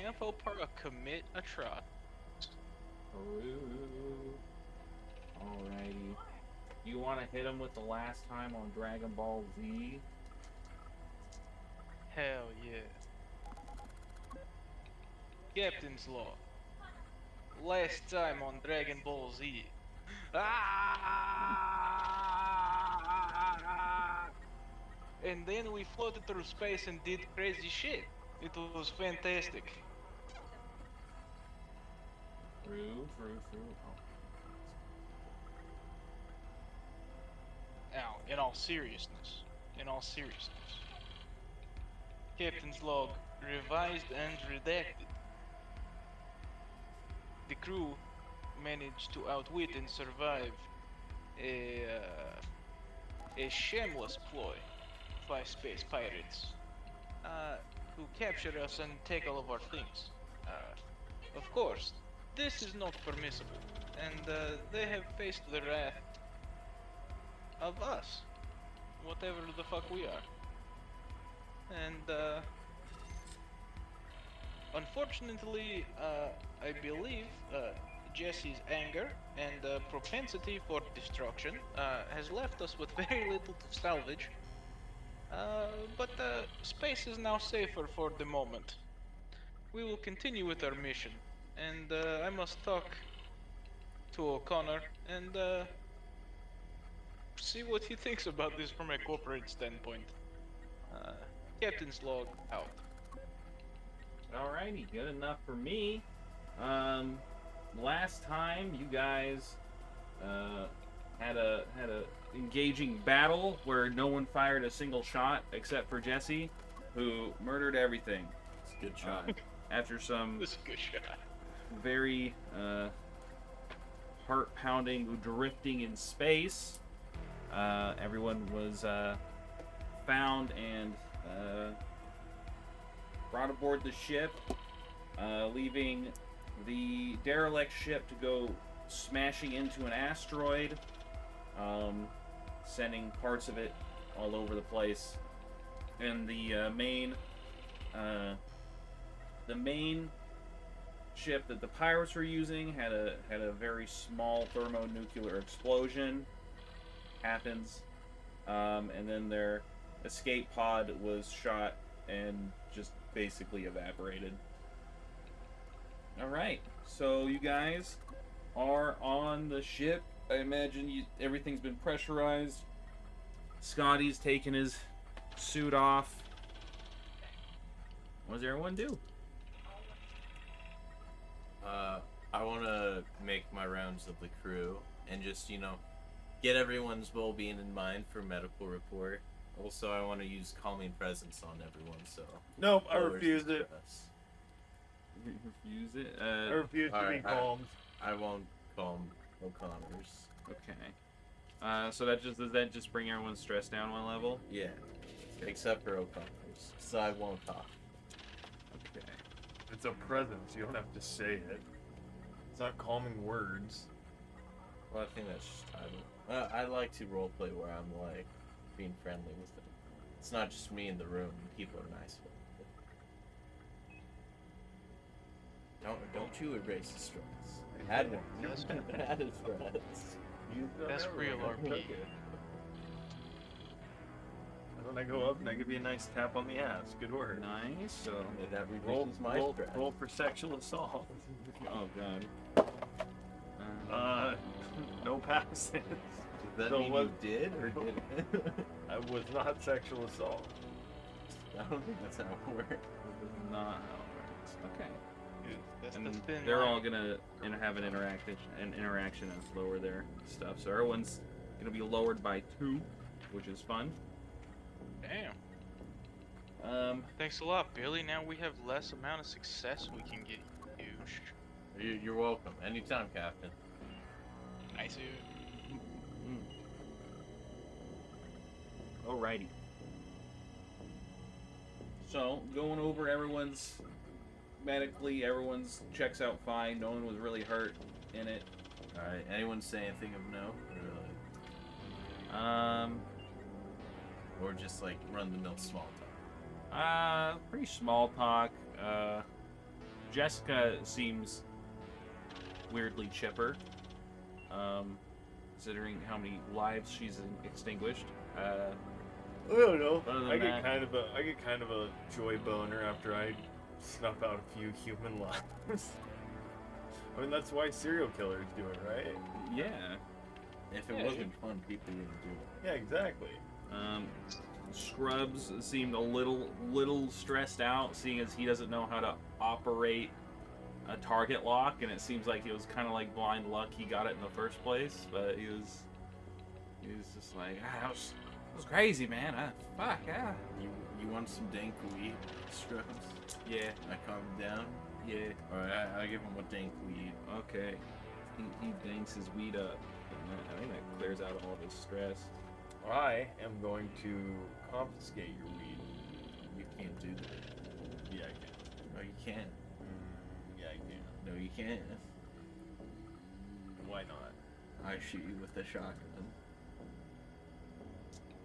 tempo para commit a trot. True. Alrighty. You want to hit him with the last time on Dragon Ball Z? Hell yeah. Captain's log. Last time on Dragon Ball Z. Ah! And then we floated through space and did crazy shit. It was fantastic. True. Now, in all seriousness, Captain's log revised and redacted. The crew managed to outwit and survive a shameless ploy by space pirates who capture us and take all of our things. Of course, this is not permissible, and they have faced the wrath of us, whatever the fuck we are. And unfortunately, I believe Jesse's anger and propensity for destruction has left us with very little to salvage. But space is now safer for the moment. We will continue with our mission, and I must talk to O'Connor and see what he thinks about this from a corporate standpoint. Uh, Captain's log out. Alrighty, good enough for me. Last time you guys had a engaging battle where no one fired a single shot except for Jesse, who murdered everything. It's a good shot. After some This is a good shot. very heart-pounding drifting in space, everyone was found and brought aboard the ship, leaving the derelict ship to go smashing into an asteroid, sending parts of it all over the place. And the main ship that the pirates were using had a very small thermonuclear explosion. Happens, and then their escape pod was shot and just basically evaporated. All right, so you guys are on the ship. I imagine everything's been pressurized. Scotty's taking his suit off. What does everyone do? I want to make my rounds of the crew and just, get everyone's well-being in mind for medical report. Also, I want to use calming presence on everyone, so... Nope, I refuse it. Refuse it? I refuse to be calmed. I won't calm O'Connor's. Okay. So does that just bring everyone's stress down one level? Yeah, except for O'Connor's, so I won't talk. Okay. It's a presence. You don't have to say it. It's not calming words. Well, I think that's just I like to roleplay where I'm, being friendly with them. It's not just me in the room. People are nice with it. Don't you erase the stress. I had one. I had a stress. That's real RP. When I go up and I give you a nice tap on the ass. Good work. Nice. So That reduces my stress. Roll for sexual assault. oh god. No passes. Does that mean you did or didn't? I was not sexual assault. I don't think that's how it works. Not how it works. Okay. That's And the thin they're line. all gonna have an interaction and lower their stuff. So everyone's gonna be lowered by 2, which is fun. Damn. Thanks a lot, Billy. Now we have less amount of success we can get used. You're welcome. Anytime, Captain. Nice. Alrighty. So going over everyone's medically, everyone's checks out fine. No one was really hurt in it. All right. Anyone say anything of note? Or, or just run the mill small talk. Pretty small talk. Jessica seems weirdly chipper, considering how many lives she's extinguished. I don't know. Other than I get that- kind of a joy boner after I snuff out a few human lives. I mean, that's why serial killers do it, right? Yeah. If it Yeah, wasn't fun, people wouldn't do it. Yeah, exactly. Scrubs seemed a little stressed out, seeing as he doesn't know how to operate a target lock, and it seems like it was kind of like blind luck he got it in the first place. But he was just like, that was crazy, man. Fuck, yeah. You want some dank weed, Scrubs? Yeah, I calm him down? yeah. Alright, I give him a dank weed. Okay. He danks his weed up. And I think that clears out all of his stress. I am going to confiscate your weed. You can't do that. Yeah, I can. No, you can't. Yeah, I can. No, you can't. Why not? I shoot you with a shotgun.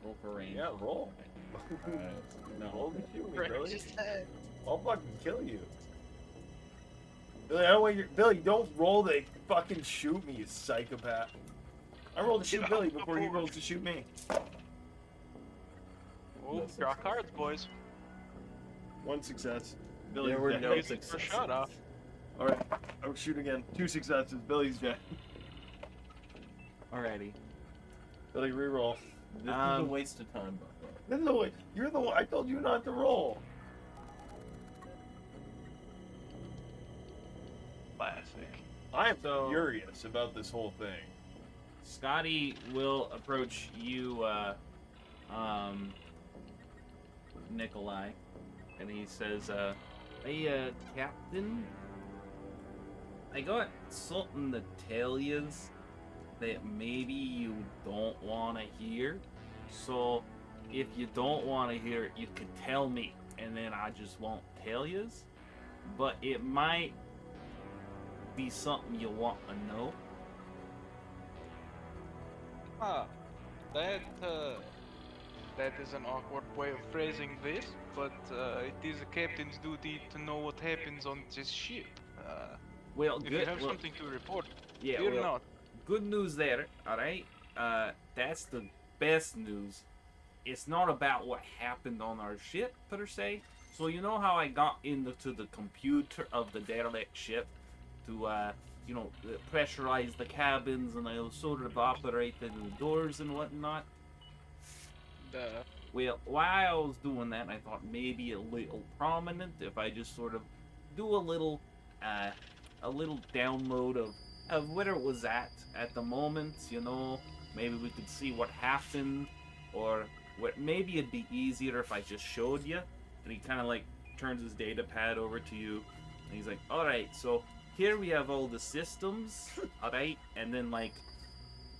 Roll for range. Yeah, roll. Alright. No, roll to shoot me, Right, Billy. just that. I'll fucking kill you. Billy, I don't want your Billy. Don't roll to fucking shoot me, you psychopath. I rolled to shoot Yeah, Billy I'm before he over. rolled to shoot me. Oh, draw cards, boys. One success. Billy's There were dead. no Get the first shot off. All right, I'll shoot again. 2 successes. Billy's dead. Alrighty. Billy, re-roll. This is a waste of time, Bucko. No, you're the one. I told you not to roll. Classic. I'm So- furious about this whole thing. Scotty will approach you, Nikolai, and he says, "Hey, Captain, I got something to tell yous that maybe you don't want to hear. So, if you don't want to hear it, you could tell me, and then I just won't tell yous. But it might be something you want to know." Ah, that is an awkward way of phrasing this, but it is a captain's duty to know what happens on this ship. Well, If good. you have well, something to report, yeah, fear well, not. good news there, alright? That's the best news. It's not about what happened on our ship, per se. So, you know how I got into the computer of the derelict ship to, pressurize the cabins and I sort of operated the doors and whatnot? Well, while I was doing that, I thought maybe a little prominent if I just sort of do a little download of where it was at the moment, maybe we could see what happened, or maybe it'd be easier if I just showed you. And he kind of like turns his data pad over to you, and he's like, alright, so here we have all the systems, alright, and then like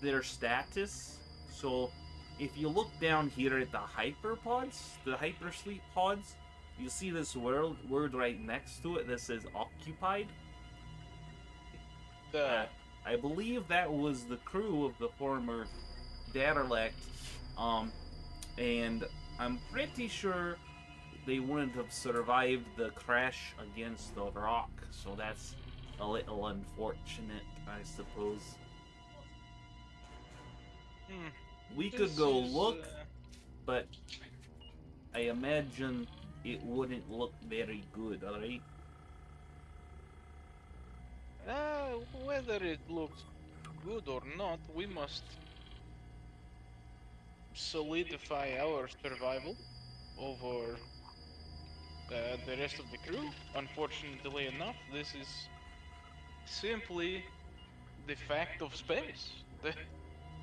their status. So if you look down here at the hyperpods, the hypersleep pods, you see this word right next to it that says occupied. I believe that was the crew of the former derelict, and I'm pretty sure they wouldn't have survived the crash against the rock, so that's a little unfortunate, I suppose. We could This go is, look, but I imagine it wouldn't look very good, alright? Whether it looks good or not, we must solidify our survival over the rest of the crew. Unfortunately enough, this is simply the fact of space.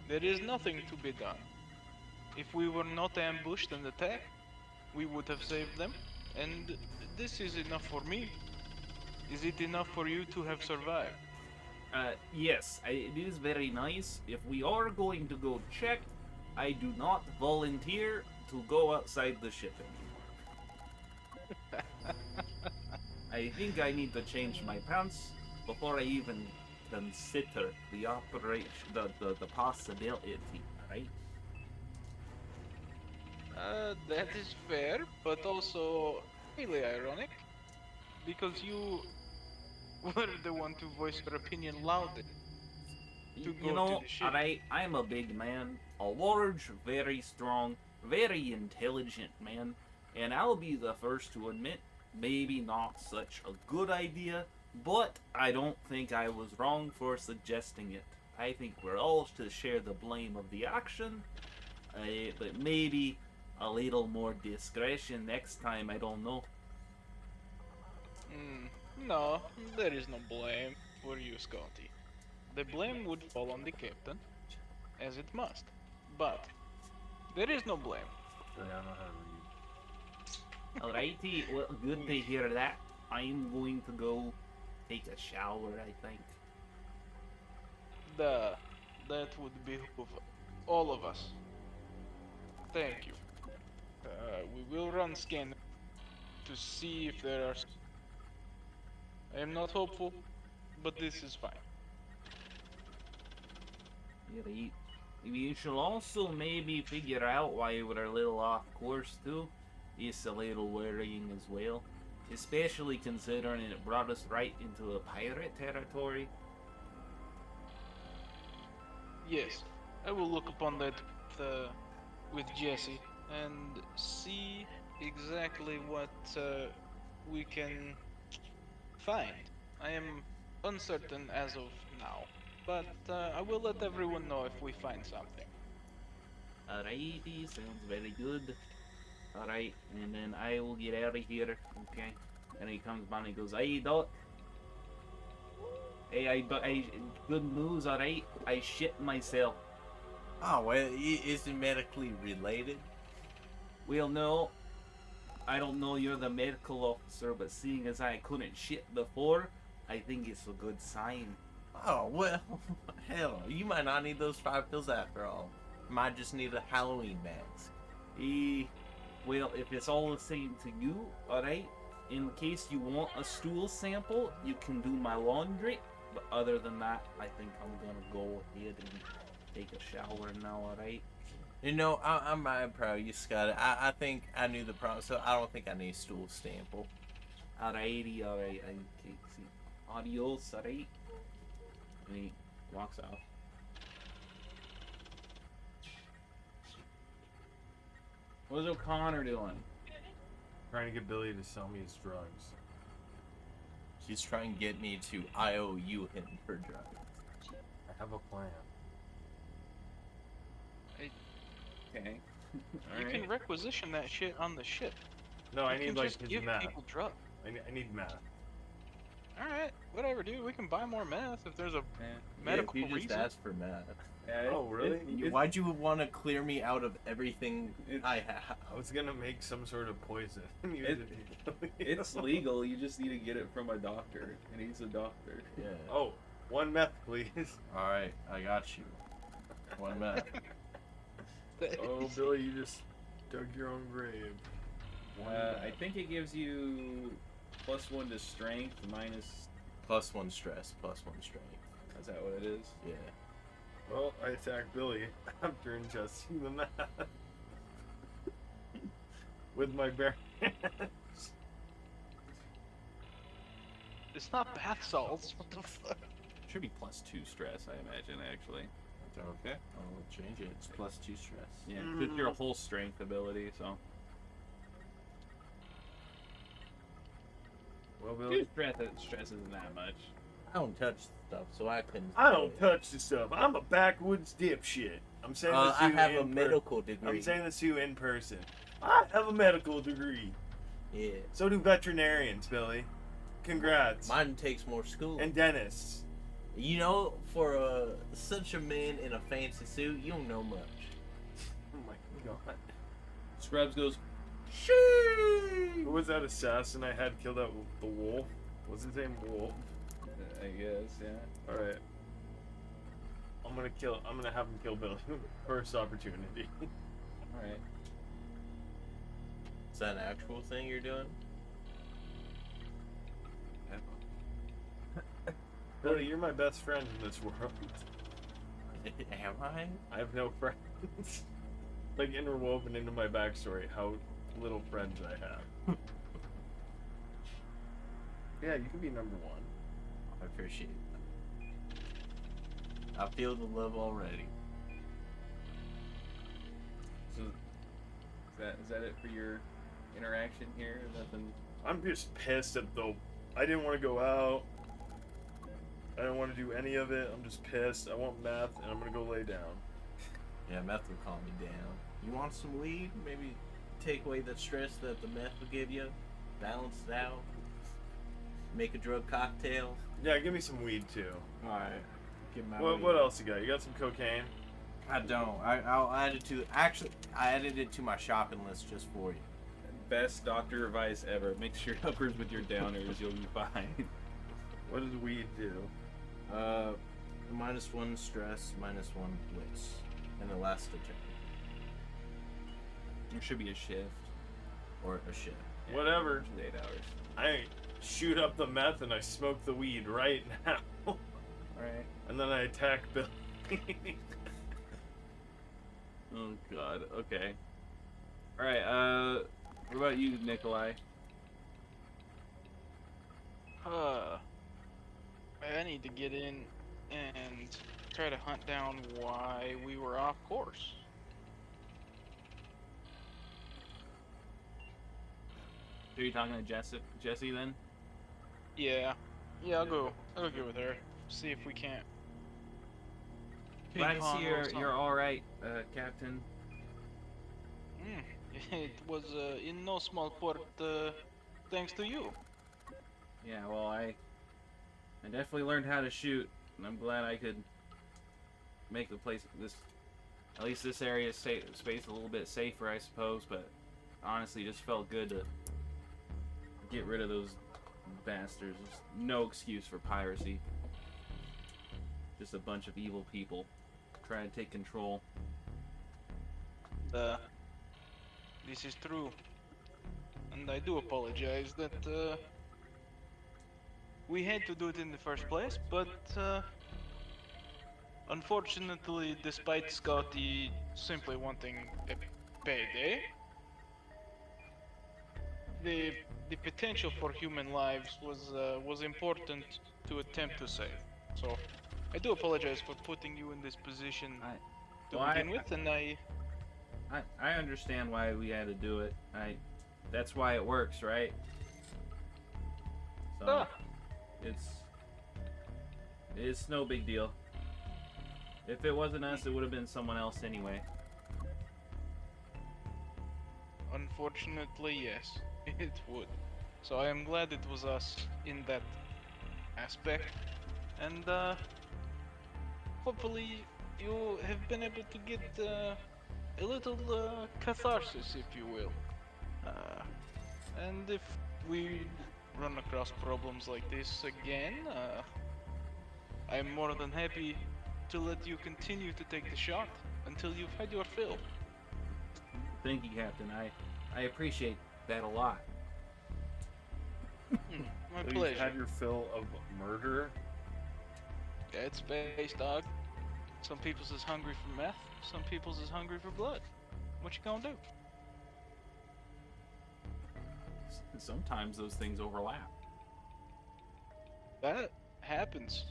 There is nothing to be done. If we were not ambushed and attacked, we would have saved them, and this is enough for me. Is it enough for you to have survived? Yes, it is very nice. If we are going to go check, I do not volunteer to go outside the ship anymore. I think I need to change my pants before I even consider the operation, the possibility, right? That is fair, but also really ironic, because you were the one to voice their opinion loudest. To You go know, to the ship. I'm a big man, a large, very strong, very intelligent man, and I'll be the first to admit, maybe not such a good idea, but I don't think I was wrong for suggesting it. I think we're all to share the blame of the action, but maybe a little more discretion next time, I don't know. No, there is no blame for you, Scotty. The blame would fall on the captain, as it must. But there is no blame. Really, I don't know how to read. Alrighty, well, good to hear that. I'm going to go take a shower, I think. That would behoove all of us. Thank you. We will run scan to see if there are. I am not hopeful, but this is fine. Right. We should also maybe figure out why we're a little off course too. It's a little worrying as well. Especially considering it brought us right into a pirate territory. Yes, I will look upon that with Jesse and see exactly what we can find. I am uncertain as of now, but I will let everyone know if we find something. Alrighty, sounds very good. Alright, and then I will get out of here. Okay. And he comes by and he goes, "Hey, Doc. Hey, good news, alright? I shit myself." Oh, well, is it medically related? Well, no. I don't know you're the medical officer, but seeing as I couldn't shit before, I think it's a good sign. Oh, well, hell, you might not need those 5 pills after all. Might just need a Halloween mask. Well, if it's all the same to you, alright? In case you want a stool sample, you can do my laundry. But other than that, I think I'm gonna go ahead and take a shower now, alright? You know, I'm proud of you, Scott. I think I knew the problem, so I don't think I need a stool sample. Alrighty, alright. Okay, see. Adios, alright? And he walks out. What's O'Connor doing? Trying to get Billy to sell me his drugs. He's trying to get me to IOU him for drugs. I have a plan. Okay. You can requisition that shit on the ship. No, I You need can like just his give meth. people drugs. I need meth. Alright, whatever, dude. We can buy more meth if there's a Yeah, medical if you just reason. asked for meth. Oh, really? Why'd you want to clear me out of everything I have? I was gonna make some sort of poison. It's legal. You just need to get it from a doctor, and he's a doctor. Yeah. Oh, 1 meth, please. All right, I got you. 1 meth. Oh, Billy, you just dug your own grave. I think it gives you +1 to strength, minus. +1 stress, +1 strength. Is that what it is? Yeah. Well, I attacked Billy after ingesting the meth. With my bare hands. It's not bath salts. What the fuck? Should be +2 stress, I imagine. Actually. Okay. I'll change it. It's +2 stress. Yeah, it's your whole strength ability. So. Well, Billy, Stress isn't that much. I don't touch stuff, so I couldn't. I don't touch the stuff. I'm a backwoods dipshit. I'm saying this to I you have a in medical degree. I'm saying this to you in person. I have a medical degree. Yeah. So do veterinarians, Billy. Congrats. Mine takes more school. And dentists. You know, for such a man in a fancy suit, you don't know much. Oh my god. Scrubs goes. Who was that assassin I had killed out the wolf? What's his name? Wolf. I guess, yeah. Alright. I'm gonna have him kill Billy. First opportunity. Alright. Is that an actual thing you're doing? Billy, you're my best friend in this world. Am I? I have no friends. Like interwoven into my backstory, how little friends I have. Yeah, you can be number 1. I appreciate that. I feel the love already. So, is that it for your interaction here? Nothing. I'm just pissed at the. I didn't want to go out. I don't want to do any of it. I'm just pissed. I want meth, and I'm gonna go lay down. Yeah, meth will calm me down. You want some weed? Maybe take away the stress that the meth will give you. Balance it out. Make a drug cocktail. Yeah, give me some weed too. Alright. Give my What else you got? You got some cocaine? I don't. I'll add it to. Actually, I added it to my shopping list just for you. Best doctor advice ever. Mix your uppers with your downers. You'll be fine. What does weed do? -1 stress, -1 wits, and elastogen. It should be a shift. Or a shit. Yeah, Whatever. which is 8 hours. I shoot up the meth and I smoke the weed right now. Alright. And then I attack Bill. Oh god. Okay. Alright, what about you, Nikolai? I need to get in and try to hunt down why we were off course. Are you talking to Jesse then? Yeah, I'll go get with her. See if we can't. Glad to ping-pong see a little something. you're alright, Captain. It was in no small part thanks to you. Yeah, well, I definitely learned how to shoot, and I'm glad I could make the place at least this area space a little bit safer, I suppose. But honestly, it just felt good to get rid of those bastards. There's no excuse for piracy. Just a bunch of evil people trying to take control. This is true, and I do apologize that we had to do it in the first place, but unfortunately, despite Scotty simply wanting a payday, the potential for human lives was important to attempt to save. So I do apologize for putting you in this position to begin with, and I understand why we had to do it. That's why it works, right? So it's no big deal. If it wasn't us, it would have been someone else anyway. Unfortunately, yes, it would. So I am glad it was us in that aspect, and hopefully you have been able to get a little catharsis, if you will. And if we run across problems like this again, I'm more than happy to let you continue to take the shot until you've had your fill. Thank you, Captain. I appreciate that a lot. My So pleasure. you've had your fill of murder? Yeah, it's space, dog. Some people's is hungry for meth, some people's is hungry for blood. What you gonna do? Sometimes those things overlap. That happens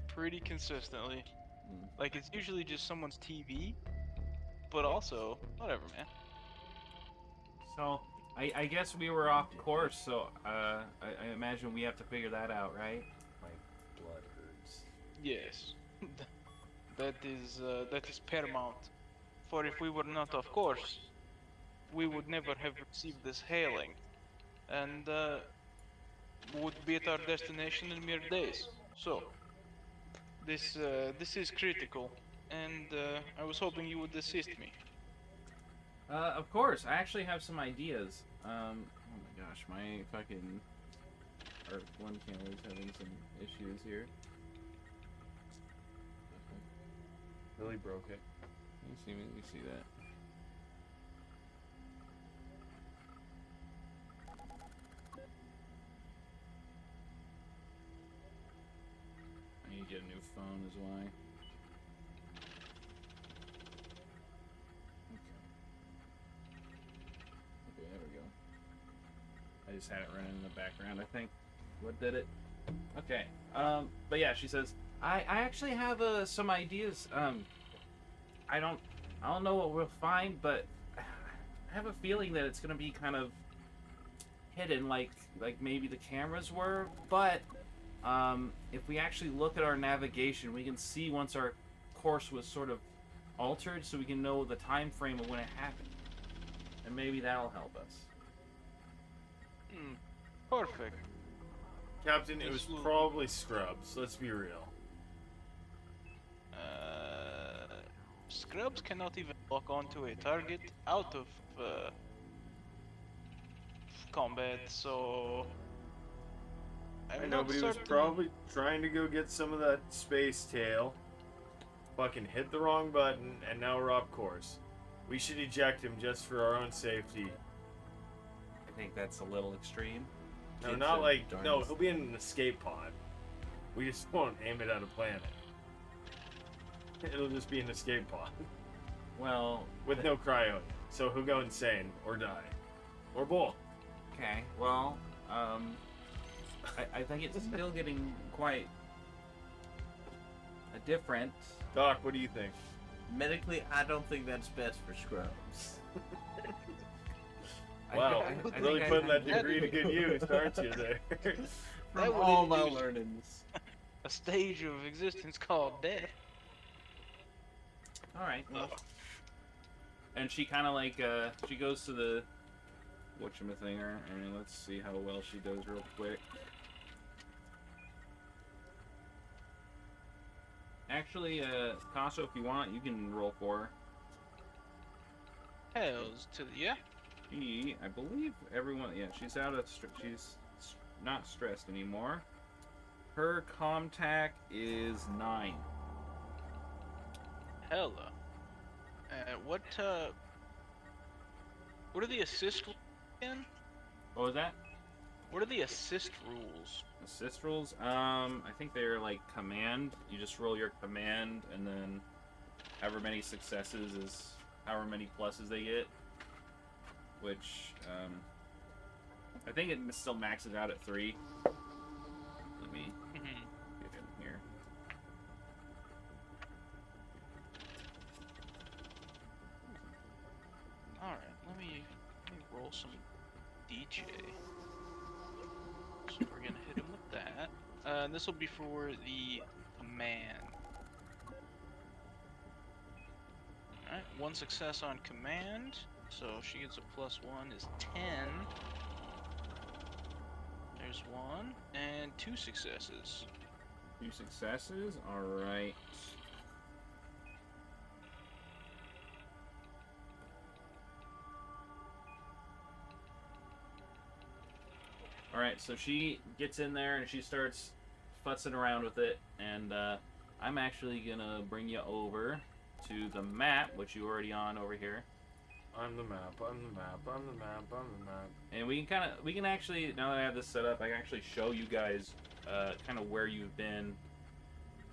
pretty consistently. Mm. Like, it's usually just someone's TV, but also, whatever, man. So, I guess we were off course, so I imagine we have to figure that out, right? My blood hurts. Yes. That is paramount. For if we were not off course, we would never have received this hailing, and would be at our destination in mere days. So, this is critical, and I was hoping you would assist me. Of course. I actually have some ideas. Oh my gosh, my fucking Art 1 camera's having some issues here. Really broke it. Let me see that. I need to get a new phone is why. Okay, there we go. I just had it running in the background, I think. What did it? Okay. But yeah, she says, I actually have some ideas. I don't know what we'll find, but I have a feeling that it's gonna be kind of hidden, like maybe the cameras were. But if we actually look at our navigation, we can see once our course was sort of altered, so we can know the time frame of when it happened, and maybe that'll help us. Hmm. Perfect. Captain, it was This will- probably scrubs. Let's be real. Scrubs cannot even lock onto a target out of combat, so I I'm know, not but he was certain. probably trying to go get some of that space tail. Fucking hit the wrong button, and now we're off course. We should eject him just for our own safety. I think that's a little extreme. No, Kids not are like darn no. mis- He'll be in an escape pod. We just won't aim it at a planet. It'll just be an escape pod Well, with no cryo. So he'll go insane or die, or both. okay. Well, I think it's still getting quite a different. Doc, what do you think? Medically, I don't think that's best for scrubs. Wow, I think really I- putting I- that degree to good use, aren't you? There. That From would all my induce learnings. a stage of existence called death. All right. Well, and she kind of like she goes to the whatchamacallinger, and let's see how well she does real quick. Actually, Kaso, if you want, you can roll for her. Hells to the yeah. She, I believe everyone, yeah, she's out of, she's not stressed anymore. Her contact is 9. Hella. What are the assist rules again? What was that? What are the assist rules? Assist rolls? I think they're like command. You just roll your command, and then however many successes is however many pluses they get. Which, I think it still maxes out at 3. Let me get in here. Alright, let me roll some DJ. So we're gonna hit him with that. This will be for the command. Alright, 1 success on command. So she gets a +1 is 10. There's 1. And 2 successes. 2 successes? Alright. Alright, so she gets in there and she starts futzing around with it, and I'm actually gonna bring you over to the map, which you're already on over here. I'm the map. I'm the map. I'm the map. I'm the map. And we can actually, now that I have this set up, I can actually show you guys kind of where you've been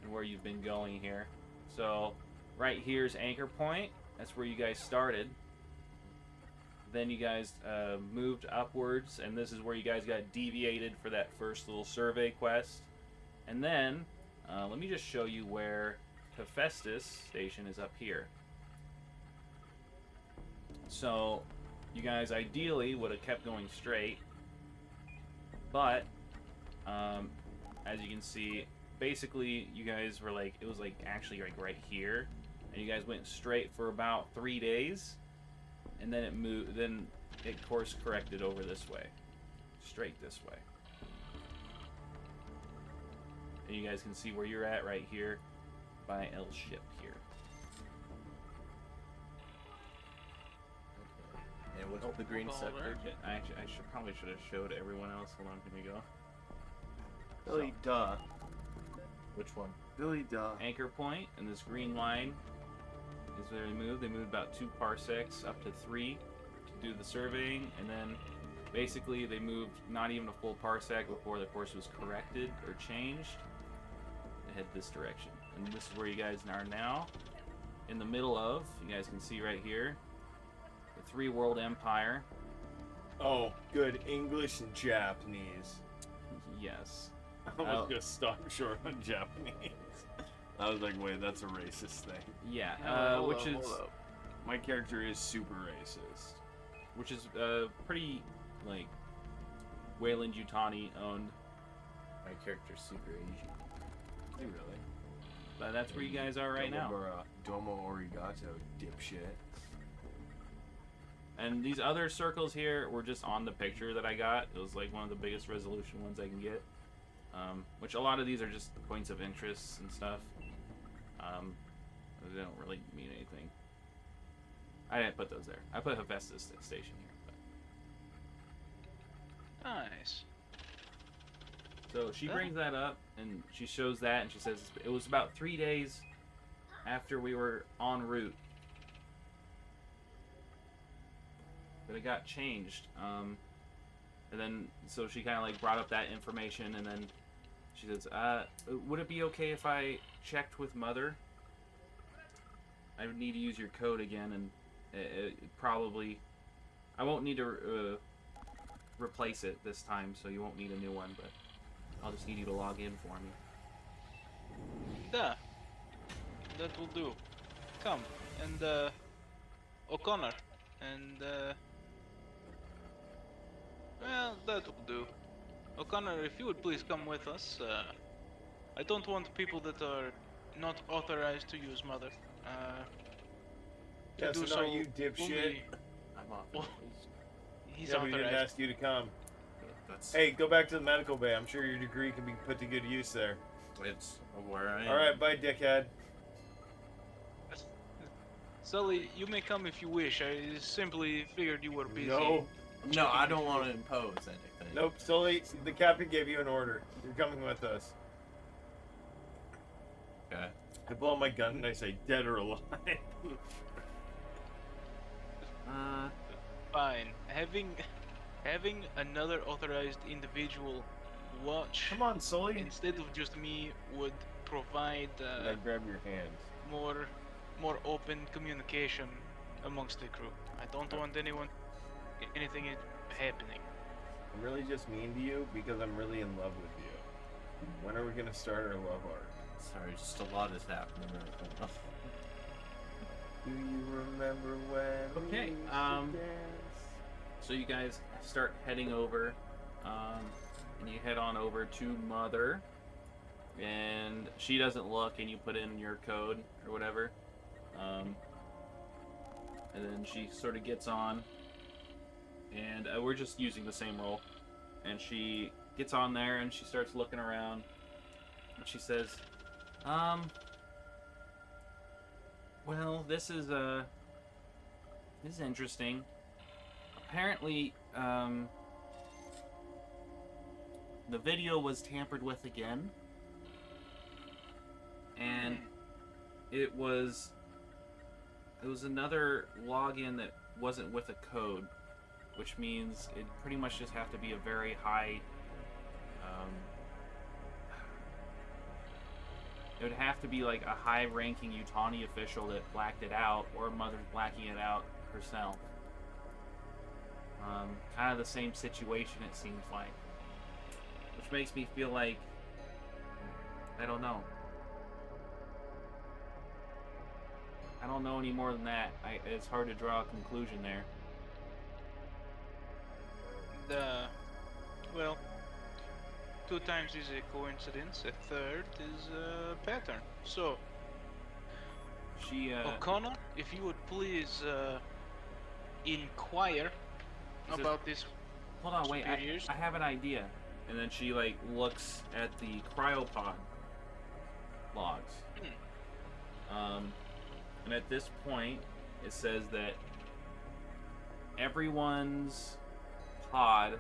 and where you've been going here. So right here's anchor point. That's where you guys started. Then you guys moved upwards, and this is where you guys got deviated for that first little survey quest. And then let me just show you where Hephaestus station is up here. So you guys ideally would have kept going straight, but as you can see, basically you guys were like, it was like actually like right here, and you guys went straight for about 3 days, and then it moved, then it course corrected over this way, straight this way. And you guys can see where you're at right here by L ship here. And what's the green Follow sector? I probably should have showed everyone else. Hold on, here we go. Billy Duh. Which one? Billy Duh. Anchor point, and this green line is where they moved. They moved about 2 parsecs up to 3 to do the surveying, and then basically they moved not even a full parsec before the course was corrected or changed to head this direction. And this is where you guys are now, in the middle of, you guys can see right here, the 3 World Empire. Oh, good English and Japanese. Yes. I almost got stopped short on Japanese. I was like, wait, that's a racist thing. Yeah, Hold which up, is hold up. My character is super racist. pretty like Wayland Yutani owned. My character's super Asian. Is he really? But that's where you guys are right now. Domo Origato, dipshit. And these other circles here were just on the picture that I got. It was like one of the biggest resolution ones I can get. Which a lot of these are just points of interest and stuff. They don't really mean anything. I didn't put those there. I put Hephaestus station here. But. Nice. So she Yeah. brings that up and she shows that and she says it was about 3 days after we were en route that it got changed. And then so she kind of like brought up that information and then she says, would it be okay if I checked with Mother? I would need to use your code again and probably I won't need to replace it this time, so you won't need a new one, but I'll just need you to log in for me. Yeah. That will do. Come. And, O'Connor. And, well, that will do. O'Connor, if you would please come with us. I don't want people that are not authorized to use Mother. To Yeah, do so not you, dipshit. only- I'm off. Well, He's Yeah, we didn't authorized. ask you to come. That's Hey, go back to the medical bay. I'm sure your degree can be put to good use there. it's where I am. All right, bye, dickhead. Sully, you may come if you wish. I simply figured you were busy. No, No, I don't want to impose anything. nope, Sully. The captain gave you an order. You're coming with us. Okay. I blow my gun and I say, dead or alive. Fine. Having another authorized individual watch Come on, Sully. instead of just me would provide And I grab your hands. more open communication amongst the crew. I don't want anything happening. I'm really just mean to you because I'm really in love with you. When are we gonna start our love arc? Sorry, just a lot is happening right now. Do you remember when? Okay, we used to dance? So you guys start heading over, and you head on over to Mother, and she doesn't look, and you put in your code or whatever, and then she sort of gets on, and we're just using the same role, and she gets on there and she starts looking around, and she says, well, this is interesting. Apparently, the video was tampered with again, and it was another login that wasn't with a code, which means it pretty much just have to be a very high. It would have to be like a high-ranking Utani official that blacked it out, or Mother's blacking it out herself. Kind of the same situation, it seems like. Which makes me feel like, I don't know. I don't know any more than that. It's hard to draw a conclusion there. Well, 2 times is a coincidence, a third is a pattern. So, She, O'Connor, if you would please inquire Is it- about this. hold on, wait, superiors? I have an idea. And then she, like, looks at the cryopod logs. And at this point, it says that everyone's pod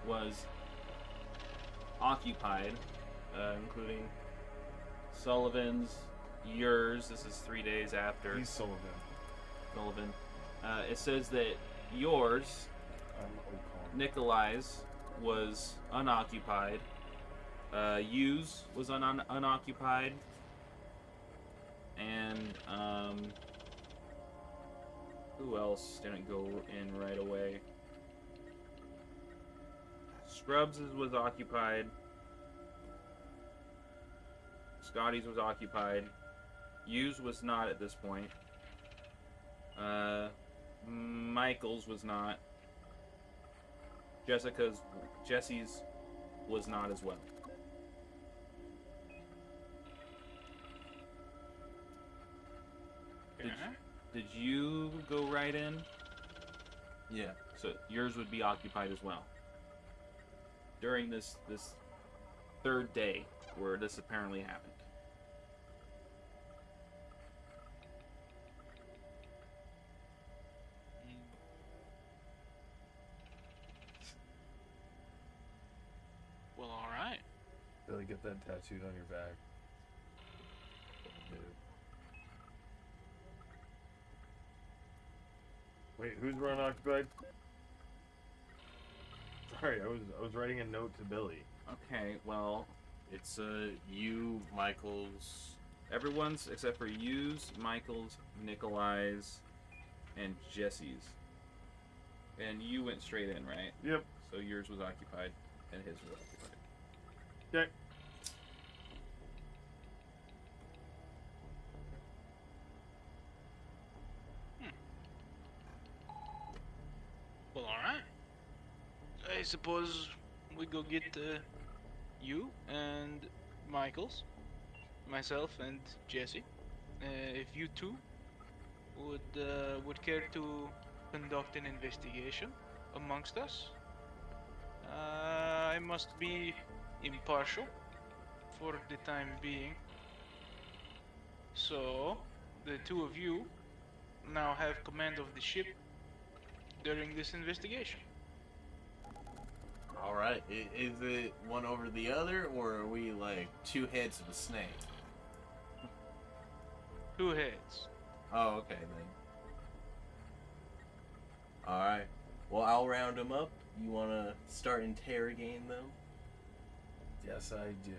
was occupied, including Sullivan's, yours. This is 3 days after He's Sullivan. Sullivan. It says that yours, I'm O'Connor. Nikolai's, was unoccupied. Yu's was unoccupied. And, who else didn't go in right away? Scrubs was occupied. Scotty's was occupied. Yu's was not at this point. Michael's was not. Jesse's was not as well. Did you go right in? Yeah. So yours would be occupied as well. During this third day where this apparently happened. Well, all right. Billy, get that tattooed on your back. Wait, who's run occupied? Sorry, I was writing a note to Billy. Okay, well, It's you, Michael's. everyone's except for Yu's, Michael's, Nikolai's, and Jesse's. And you went straight in, right? Yep. So yours was occupied, and his was occupied. Okay. Well, all right. I suppose we go get you and Michaels, myself and Jesse. If you two would care to conduct an investigation amongst us, I must be impartial for the time being. So, the two of you now have command of the ship during this investigation. All right. Is it one over the other, or are we like two heads of a snake? Two heads. Oh, okay then. All right. Well, I'll round them up. You wanna start interrogating them? Yes, I do.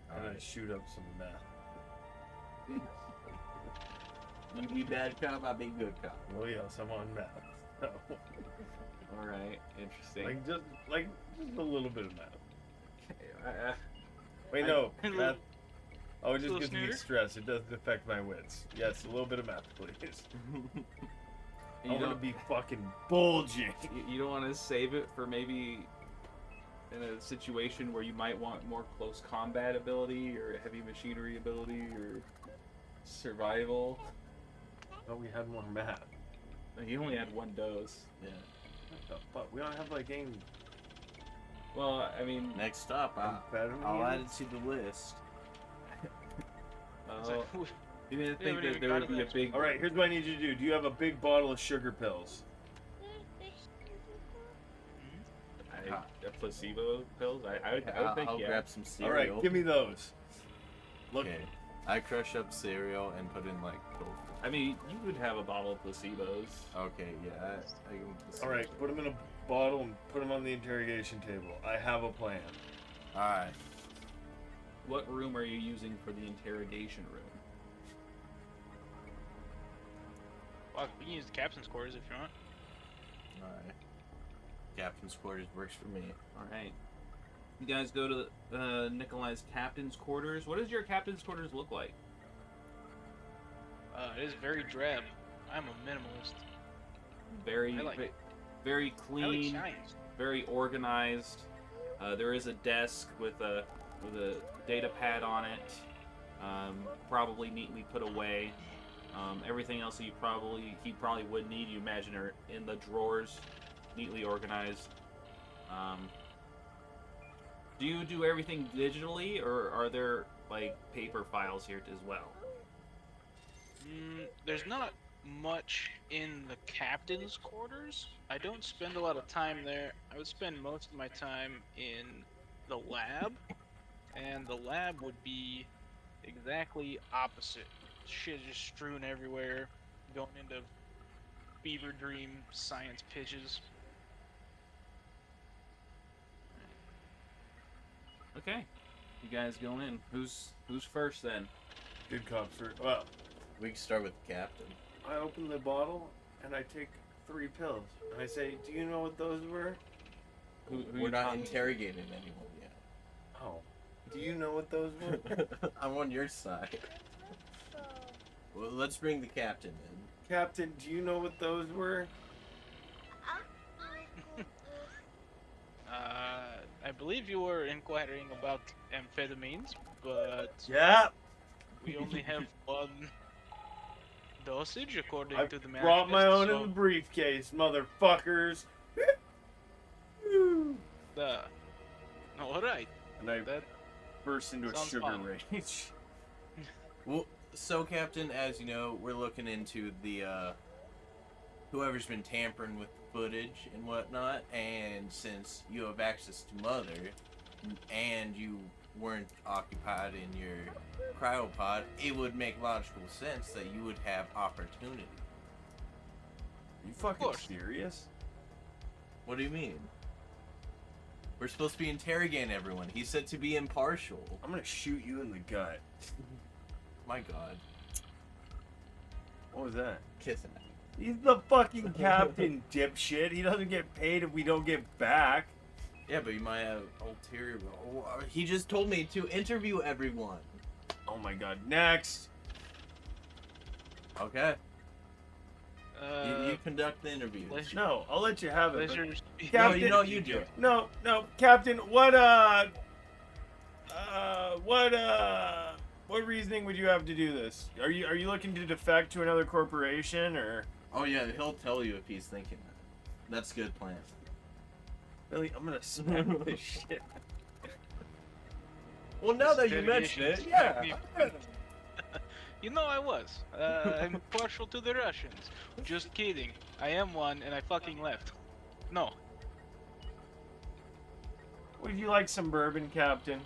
I'm gonna Alright. shoot up some meth. You be bad cop, I be good cop. Oh yes, I'm on meth. All right, interesting. like just a little bit of meth. Okay, Wait, no, A little- meth. Oh, it just little gives me snooter? stress. It doesn't affect my wits. Yes, a little bit of meth, please. I you want to don't, be fucking bulging. you don't want to save it for maybe in a situation where you might want more close combat ability or heavy machinery ability or survival. Oh, we had more meth. You only had one dose. Yeah. But we don't have like any Well, I mean, Next stop, amphetamine. I'll add it to the list. It's like, you didn't We think haven't that even there got would to be a that. big. All right, here's what I need you to do. Do you have a big bottle of sugar pills? A placebo pills? I would think I'll yeah. grab some All cereal. right, give me those. Look, Okay. I crush up cereal and put in like tofu. I mean, you would have a bottle of placebos. Okay, yeah. I can all right, put them in a bottle and put them on the interrogation table. I have a plan. All right. What room are you using for the interrogation room? well, we can use the captain's quarters if you want. All right. Captain's quarters works for me. All right. You guys go to Nikolai's captain's quarters. What does your captain's quarters look like? It is very drab. I'm a minimalist. Very, I like it. very I clean, like science. very organized. There is a desk with a data pad on it, probably neatly put away. Everything else he probably would need, you imagine, are in the drawers, neatly organized. Do you do everything digitally, or are there like paper files here as well? There's not much in the captain's quarters. I don't spend a lot of time there. I would spend most of my time in the lab, and the lab would be exactly opposite. Shit just strewn everywhere, going into fever dream science pitches. Okay, you guys go in. Who's first then? Good cop first. Well, We can start with the captain. I open the bottle and I take 3 pills. And I say, "Do you know what those were?" Who We're you not talking- interrogating anyone yet. Oh, Do you know what those were? I'm on your side. Well, let's bring the captain in. Captain, do you know what those were? I believe you were inquiring about amphetamines, but Yeah. we only have one dosage according I to the brought my manifest, own so in the briefcase, motherfuckers. all right. And I That burst into a sounds sugar fun. rage. Well, so Captain, as you know, we're looking into the whoever's been tampering with the footage and whatnot, and since you have access to Mother, and you weren't occupied in your cryopod, it would make logical sense that you would have opportunity. Are you fucking course. serious? What do you mean? We're supposed to be interrogating everyone. He said to be impartial. I'm gonna shoot you in the gut. My God. What was that? Kissing it. He's the fucking captain, dipshit. He doesn't get paid if we don't get back. Yeah, but you might have ulterior. He just told me to interview everyone. Oh my god. Next. Okay. You conduct the interviews. pleasure- No, I'll let you have it. but- pleasure No, Captain- you know you do it. No, Captain. What reasoning would you have to do this? Are you looking to defect to another corporation or? Oh yeah, he'll tell you if he's thinking that. That's a good plan. Billy, I'm gonna smack this shit. Well, now that you mention it, yeah. You know I was. I'm partial to the Russians. Just kidding. I am one, and I fucking left. No. Would you like some bourbon, Captain?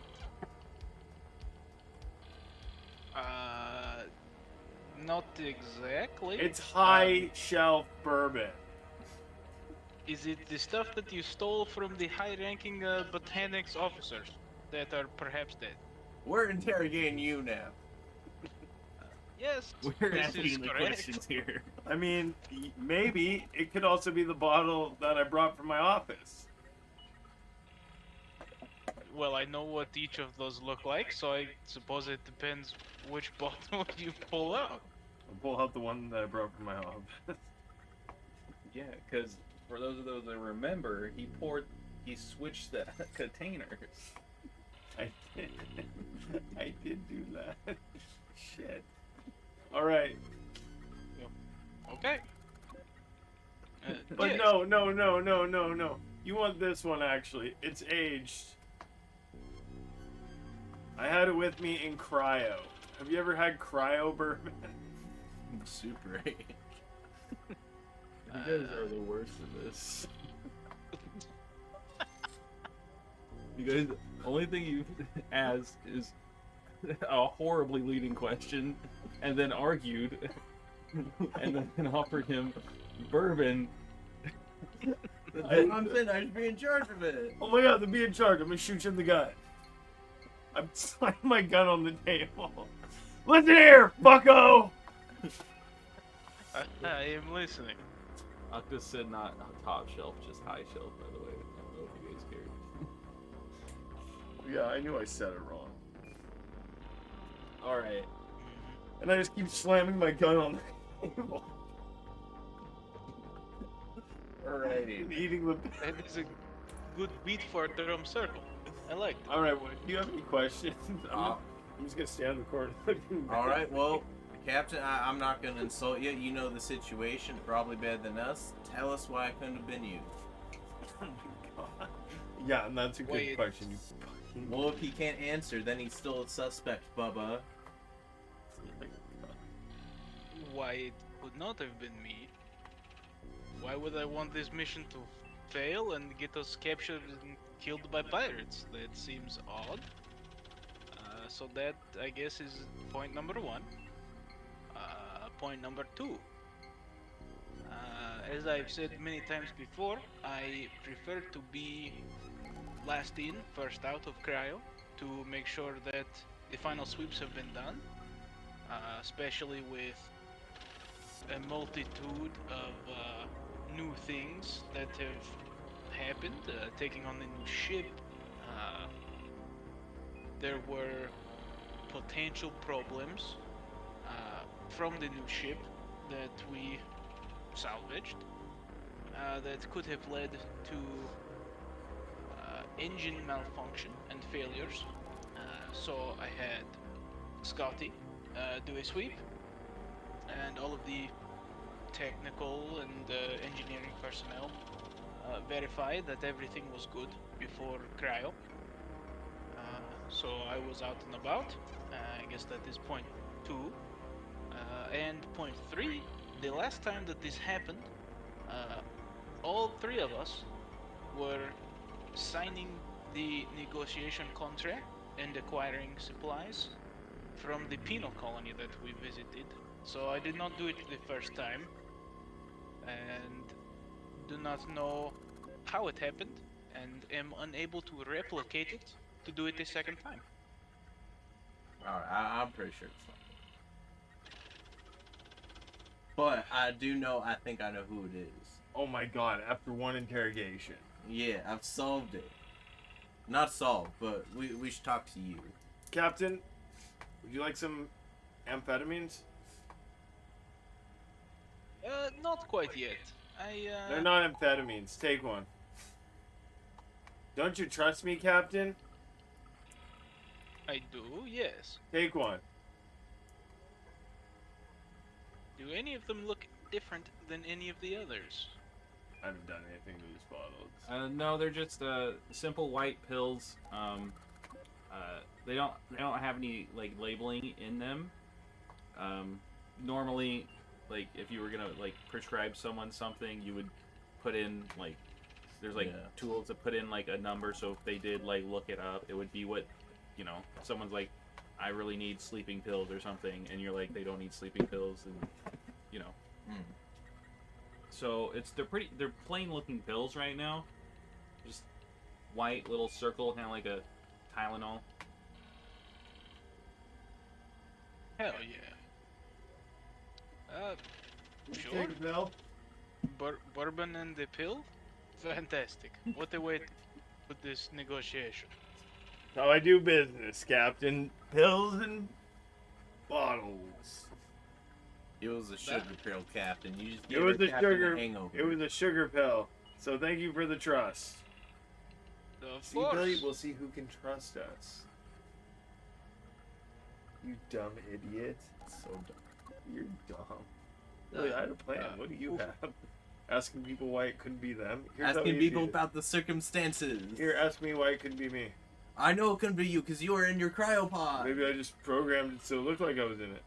Not exactly. It's high shelf bourbon. Is it the stuff that you stole from the high-ranking botanics officers that are perhaps dead? We're interrogating you now. Yes. We're this asking is the correct. questions here. I mean, maybe it could also be the bottle that I brought from my office. Well, I know what each of those look like, so I suppose it depends which bottle you pull out. I'll pull out the one that I brought from my office. Yeah, because for those of those that remember, he switched the containers. I did do that. Shit. All right. Okay. But yes. no. You want this one actually. It's aged. I had it with me in cryo. Have you ever had cryo bourbon? Super 8. You guys are the worst at this. You guys, only thing you've asked is a horribly leading question, and then argued, and then offered him bourbon. I'm saying I should be in charge of it. Oh my god, to be in charge, I'm gonna shoot you in the gut. I'm slamming my gun on the table. Listen here, fucko! I am listening. Octa said not top shelf, just high shelf, by the way. I don't know if you guys cared. Yeah, I knew I said it wrong. Alright. And I just keep slamming my gun on the table. Alrighty. And eating the... That is a good beat for a drum circle. I like it. Alright, well, do you have any questions? I'm just gonna stand in the corner looking back. Alright, well, Captain, I'm not going to insult you. You know the situation probably better than us. Tell us why I couldn't have been you. Oh my god. Yeah, and that's a good Wait. question, you fucking... Well, if he can't answer, then he's still a suspect, Bubba. Why it could not have been me. Why would I want this mission to fail and get us captured and killed by pirates? That seems odd. So that, I guess, is point number one. Point number two. As I've said many times before, I prefer to be last in, first out of cryo to make sure that the final sweeps have been done, especially with a multitude of new things that have happened, taking on a new ship, there were potential problems from the new ship that we salvaged that could have led to engine malfunction and failures. So I had Scotty do a sweep, and all of the technical and engineering personnel verified that everything was good before cryo. So I was out and about. I guess that is point 2. And point 3, the last time that this happened, all 3 of us were signing the negotiation contract and acquiring supplies from the penal colony that we visited. So I did not do it the first time, and do not know how it happened, and am unable to replicate it to do it a second time. Alright, I'm pretty sure it's not. But I do know, I think I know who it is. Oh my god, after one interrogation. Yeah, I've solved it. Not solved, but we should talk to you. Captain, would you like some amphetamines? Not quite yet. They're not amphetamines. Take one. Don't you trust me, Captain? I do, yes. Take one. Do any of them look different than any of the others? I haven't done anything to these bottles. No, they're just simple white pills. They don't have any like labeling in them. Normally, like if you were gonna like prescribe someone something, you would put in like there's like tools to put in like a number. So if they did like look it up, it would be what someone's like, I really need sleeping pills or something, and you're like, they don't need sleeping pills, and So they're plain looking pills right now. Just white little circle, kind of like a Tylenol. Hell yeah. Sure. Take a pill. Bourbon and the pill? Fantastic. What a way to put this negotiation. How I do business, Captain. Pills and bottles. It was a sugar pill, Captain. You just It gave was her a Captain sugar. a hangover. It was a sugar pill. So thank you for the trust. Of See, course. Billy, we'll see who can trust us. You dumb idiot. So dumb. You're dumb. Billy, I had a plan. What do you have? Asking people why it couldn't be them. Here's how Asking easy people it is. about the circumstances. Here, ask me why it couldn't be me. I know it couldn't be you because you were in your cryopod. Maybe I just programmed it so it looked like I was in it.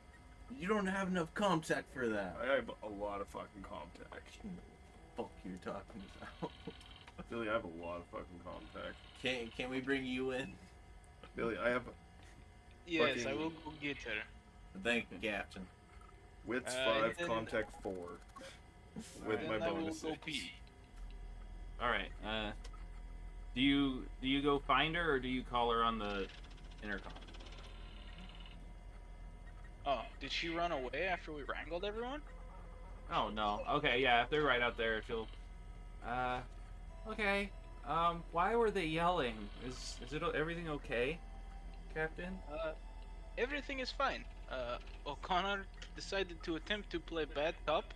You don't have enough contact for that. I have a lot of fucking contact. Fuck you're talking about. Billy, I have a lot of fucking contact. Can we bring you in? Billy, I have Yes, fucking- I will go get her. Thank you, Captain. wits and 5, then- contact 4. With Then my I will bonuses. go pee. All right. Do you go find her, or do you call her on the intercom? Oh, did she run away after we wrangled everyone? Oh no. Okay, yeah, if they're right out there, she'll. Okay. Why were they yelling? Is it everything okay, Captain? Everything is fine. O'Connor decided to attempt to play bad cop,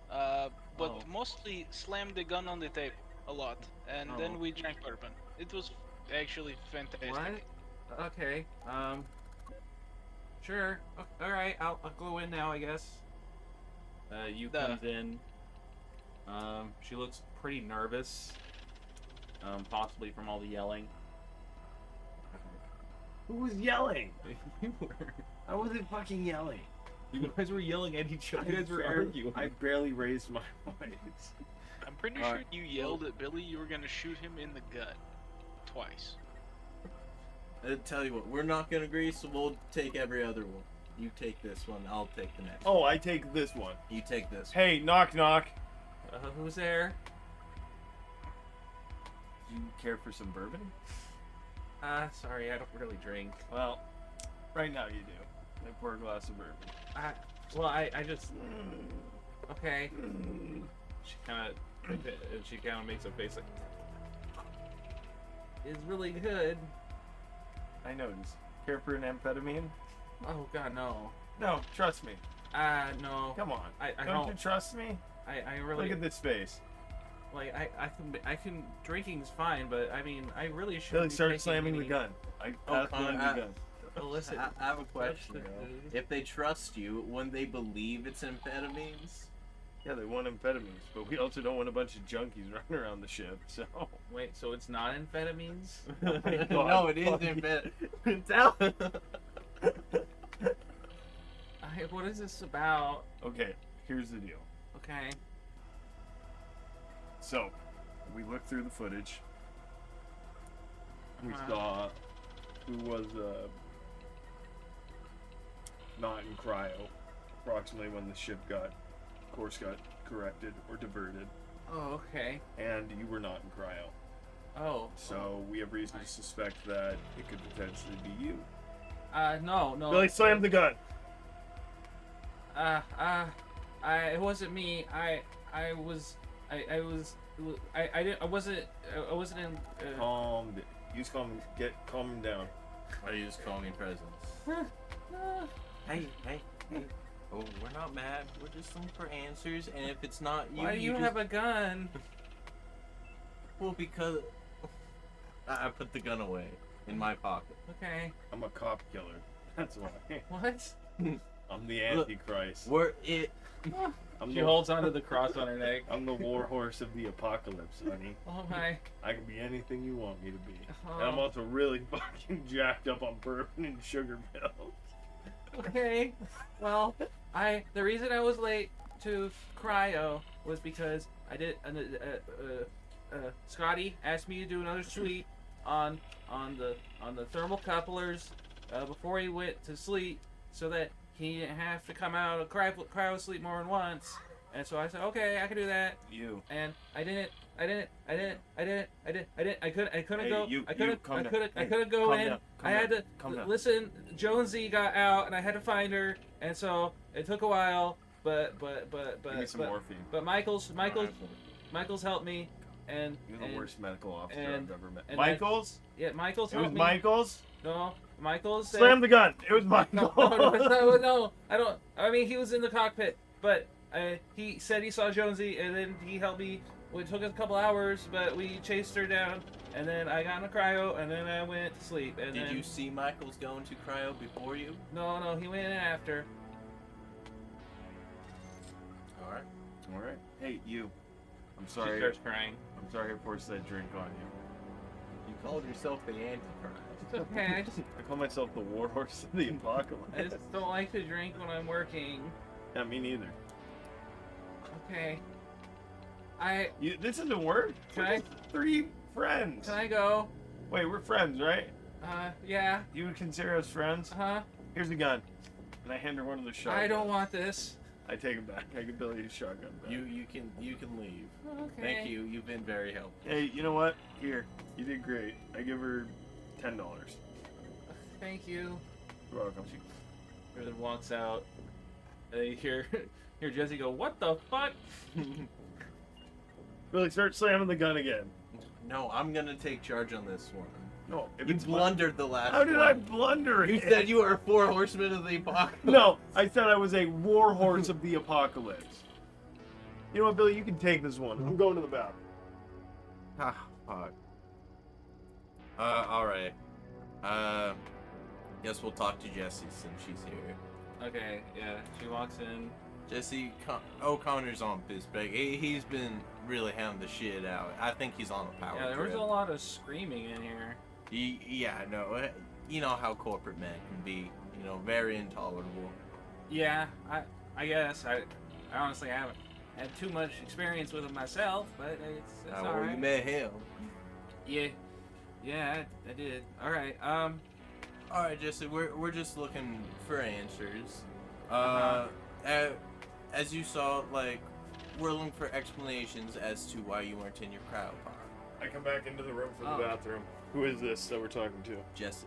but Oh. mostly slammed the gun on the table a lot, and Oh. then we drank bourbon. It was actually fantastic. What? Okay. Sure. All right. I'll go in now, I guess. You comes in. She looks pretty nervous. Possibly from all the yelling. Who was yelling? You were. I wasn't fucking yelling. You guys were yelling at each other. You guys were arguing. I barely raised my voice. I'm pretty sure you yelled at Billy you were gonna shoot him in the gut. Twice. Tell you what, we're not gonna agree, so we'll take every other one. You take this one, I'll take the next. Oh, I take this one. You take this. Hey, knock knock. Who's there? Do you care for some bourbon? Sorry, I don't really drink. Well, right now you do. I pour a glass of bourbon. I just. Okay. She kind of makes a face like. It's really good. I noticed. Care for an amphetamine? Oh God, no. No, trust me. No. Come on. I Don't you don't. trust me? I really Look at this face. like. I can. Drinking's fine, but I mean, I really should. Billy started slamming the gun. I passed Connor, him the gun. Illicit. I have a question. substances. If they trust you, wouldn't they believe it's amphetamines? Yeah, they want amphetamines, but we also don't want a bunch of junkies running around the ship, so... Wait, so it's not amphetamines? Oh my God, No, it is fuck you. amphetamines. Tell What is this about? Okay, here's the deal. Okay. So, we looked through the footage. We Uh-huh. saw who was not in cryo, approximately when the ship course got corrected or diverted, Oh, okay. and you were not in cryo. Oh. So we have reason to suspect that it could potentially be you. No. Billy, slam the gun. It wasn't me. I wasn't in. Calm. Use calm. Calm him down. I use calming presence. Hey. Oh, we're not mad. We're just looking for answers, and if it's not you, Why do you just... have a gun? Well, because I put the gun away in my pocket. Okay. I'm a cop killer. That's why. What? I'm the Antichrist. We're it. I'm She the, holds onto the cross on her neck. I'm the war horse of the apocalypse, honey. Oh my. I can be anything you want me to be. Oh. And I'm also really fucking jacked up on bourbon and sugar pills. Okay. Well, the reason I was late to cryo was because I did Scotty asked me to do another sweep on the thermal couplers before he went to sleep, so that he didn't have to come out of cryo sleep more than once. And so I said, okay, I can do that. You. And I couldn't Hey, go. you, I couldn't calm down. I Hey, couldn't go calm in. down, calm I had down, to calm down. listen. Jonesy got out, and I had to find her, and so it took a while. But Give me some morphine. but Michael's helped me, and You're the and- worst medical officer and- I've ever met. and Michael's? yeah, Michael's It was helped me. Michael's? No, Michael's said, Slam the gun. It was Michael. no, I don't. I mean, he was in the cockpit, but he said he saw Jonesy, and then he helped me. It took us a couple hours, but we chased her down, and then I got in a cryo, and then I went to sleep. And Did then, you see Michael's going to cryo before you? No, he went in after. All right. All right. Hey, you. I'm She sorry. starts crying. I'm sorry I forced that drink on you. You called yourself the Antichrist. It's okay. I call myself the war horse of the apocalypse. I just don't like to drink when I'm working. Yeah, me neither. Okay. This isn't work. Can We're I- just 3 friends. Can I go? Wait, we're friends, right? Yeah. You would consider us friends? Uh-huh. Here's a gun. And I hand her one of the shotguns. I don't want this. I take it back. I give Billy his shotgun back. You can leave. Okay. Thank you. You've been very helpful. Hey, you know what? Here. You did great. I give her $10. Thank you. You're welcome. She then walks out. And then you hear Jesse go, "What the fuck?" Billy, start slamming the gun again. No, I'm gonna take charge on this one. No, if You it's blundered the last How did one. I blunder it? You said you were 4 horsemen of the apocalypse. No, I said I was a war horse of the apocalypse. You know what, Billy? You can take this one. I'm going to the bathroom. Ah, fuck. Alright. Guess we'll talk to Jessie since she's here. Okay, yeah. She walks in. Jesse, O'Connor's on piss break. He's been really hounding the shit out. I think he's on a power Yeah, there was trip. a lot of screaming in here. Yeah, no. You know how corporate men can be. You know, very intolerable. Yeah, I guess I honestly haven't had too much experience with it myself, but it's Well, alright. you met him. Yeah, I did. All right. Alright, Jesse, we're just looking for answers. Uh-huh. As you saw, like, we're looking for explanations as to why you weren't in your cryopod. I come back into the room for Oh. the bathroom. Who is this that we're talking to? Jesse.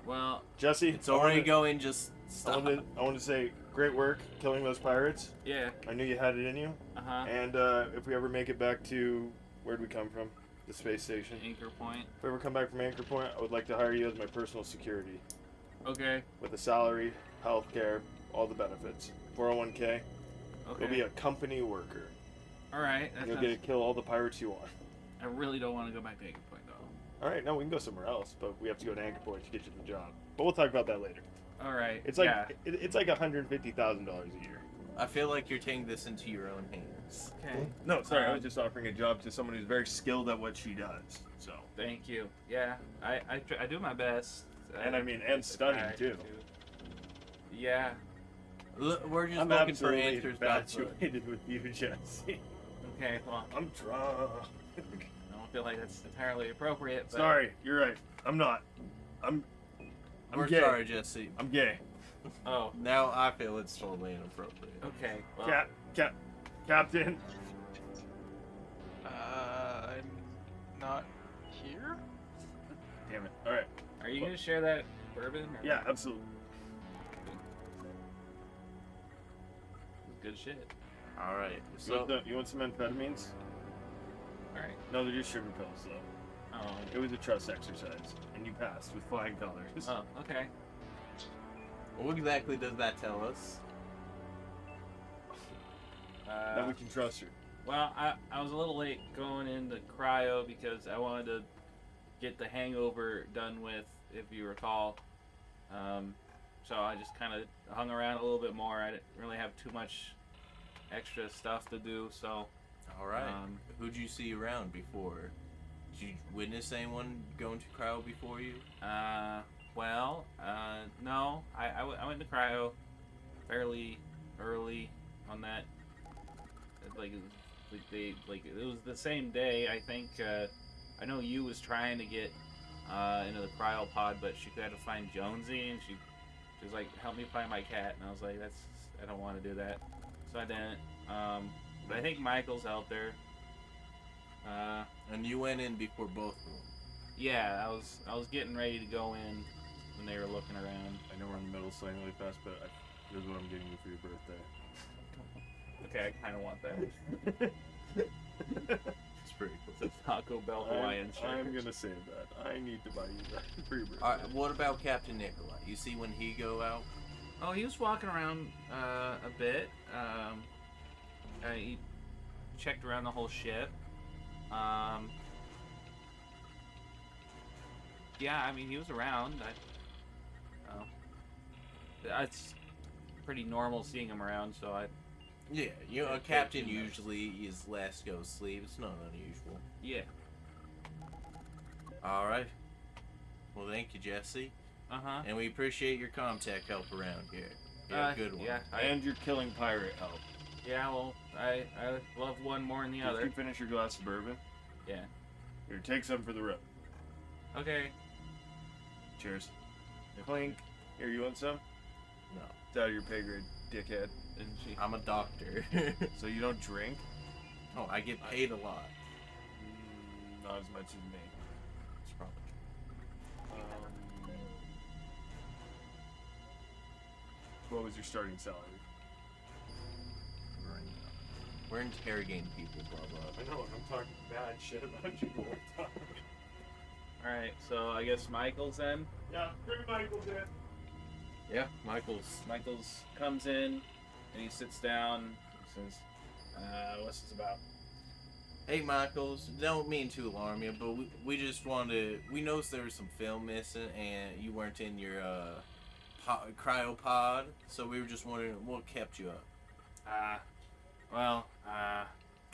Well, Jesse, It's already going, just stop. I want to say great work killing those pirates. yeah. I knew you had it in you. Uh huh. And if we ever make it back to, where'd we come from? the space station. Anchor point. If I ever come back from Anchor Point, I would like to hire you as my personal security. Okay. With a salary, health care, all the benefits. 401k. Okay. You'll be a company worker. All right. That You'll sounds... get to kill all the pirates you want. I really don't want to go back to Anchor Point though. All right, no, we can go somewhere else, but we have to go to Anchor Point to get you the job. But we'll talk about that later. All right. It's like yeah. it's like $150,000 a year. I feel like you're taking this into your own hands. Okay. No, sorry, I was just offering a job to someone who's very skilled at what she does. So. Thank you. Yeah. I do my best. And I mean, and stunning too. Yeah. We're just I'm looking for absolutely answers about food. infatuated with you, Jesse. Okay. Well, I'm drunk. I don't feel like that's entirely appropriate. But... Sorry, you're right. I'm not. I'm We're gay. sorry, Jesse. I'm gay. Oh. Now I feel it's totally inappropriate. Okay. Well, Captain. I'm not here. Damn it. All right. are you gonna share that bourbon? Or... Yeah, absolutely. Good shit. All right. So, So you want some amphetamines? All right. No, they're just sugar pills, though. Oh. It was a trust exercise, and you passed with flying colors. Oh. Okay. what exactly does that tell us? That we can trust you. Well, I was a little late going into cryo because I wanted to get the hangover done with, if you recall. So I just kind of hung around a little bit more. I didn't really have too much extra stuff to do, so... All right. Who'd you see around before? Did you witness anyone going to cryo before you? No. I went to cryo fairly early on that. It was the same day. I think I know you was trying to get into the cryo pod, but she had to find Jonesy, and she was like, "Help me find my cat," and I was like, I don't want to do that, so I didn't. But I think Michael's out there. And you went in before both of them. Yeah, I was getting ready to go in when they were looking around. I know we're in the middle slaying really fast, but here's what I'm getting you for your birthday. Okay, I kind of want that. It's pretty cool. It's a Taco Bell Hawaiian shirt. I'm gonna save that. I need to buy you that for your birthday. All right. What about Captain Nikolai? You see when he go out? Oh, he was walking around a bit. He checked around the whole ship. Yeah, I mean, he was around. It's pretty normal seeing him around, so I... Yeah, you know, a captain usually is last to go to sleep. It's not unusual. Yeah. All right. Well, thank you, Jesse. Uh-huh. And we appreciate your contact help around here. Yeah, good one. Yeah, And your killing pirate help. yeah, well, I love one more than the Did other. you finish your glass of bourbon? Yeah. Here, take some for the road. Okay. Cheers. Clink. Here, you want some? No. It's out of your pay grade, dickhead. And she... I'm a doctor. So you don't drink? Oh, I get paid a lot. Not as much as me. It's probably What was your starting salary? right. We're interrogating people, blah blah. I know, I'm talking bad shit about you the whole time. Alright, so I guess Michael's then. Yeah, bring Michael in. Yeah, Michael's. Michael's comes in, and he sits down. He says, what's this about? Hey, Michaels, don't mean to alarm you, but we just wanted to... We noticed there was some film missing, and you weren't in your cryopod, so we were just wondering what kept you up. I want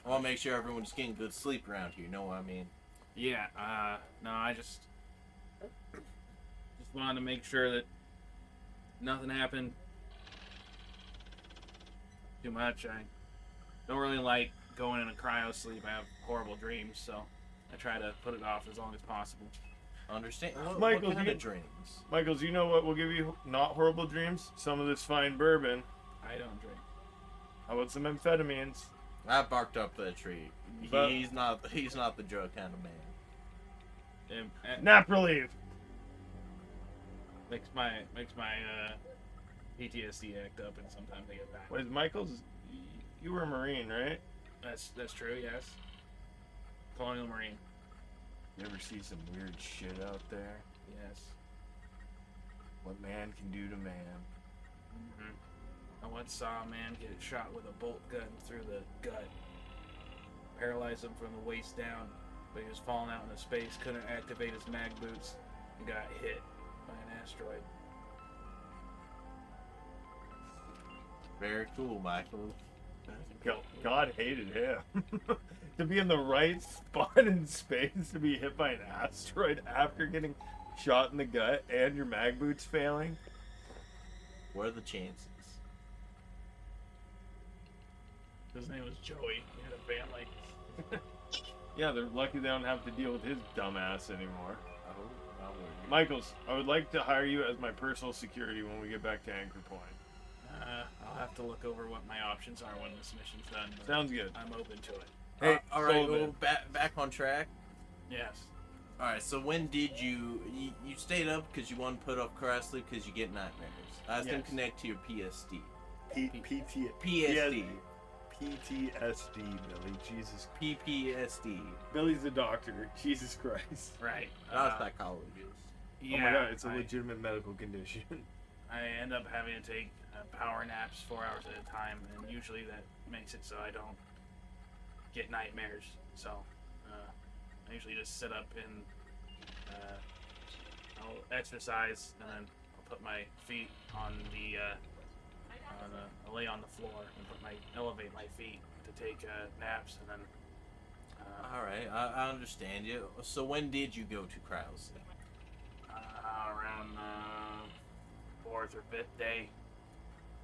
to make sure everyone's getting good sleep around here, you know what I mean? Yeah, no, I just wanted to make sure that nothing happened too much. I don't really like going into cryo sleep. I have horrible dreams, so I try to put it off as long as possible. Understand? Michael, what kind you- of dreams? Michaels, you know what will give you not horrible dreams? Some of this fine bourbon. I don't drink. How about some amphetamines? I barked up that tree. But- He's not the drug kind of man. Nap relief. Makes my PTSD act up, and sometimes I get back. Wait, Michaels, you were a Marine, right? That's true. Yes. Colonial Marine. You ever see some weird shit out there? Yes. What man can do to man. I once saw a man get shot with a bolt gun through the gut. Paralyzed him from the waist down, but he was falling out into space, couldn't activate his mag boots, and got hit by an asteroid. Very cool, Michael. God hated him. To be in the right spot in space to be hit by an asteroid after getting shot in the gut and your mag boots failing. What are the chances? His name was Joey. He had a family. Yeah, they're lucky they don't have to deal with his dumbass anymore. Oh, not worried. Michaels, I would like to hire you as my personal security when we get back to Anchor Point. I'll have to look over what my options are when this mission's done. but Sounds good. I'm open to it. Hey, all right, Sullivan. well, back on track. Yes. All right, so when did you stayed up because you want to put off cryo sleep because you get nightmares? I was gonna Yes. connect to your PSD. PSD, Billy. Jesus. PPSD. Billy's the doctor. Jesus Christ. Right. Not a psychologist. Oh my God, it's a legitimate medical condition. I end up having to take power naps 4 hours at a time, and usually that makes it so I don't get nightmares. So I usually just sit up and I'll exercise, and then I'll put my feet on I'll lay on the floor and elevate my feet to take naps, and then All right, I understand you. So when did you go to cryo sleep? around fourth or fifth day.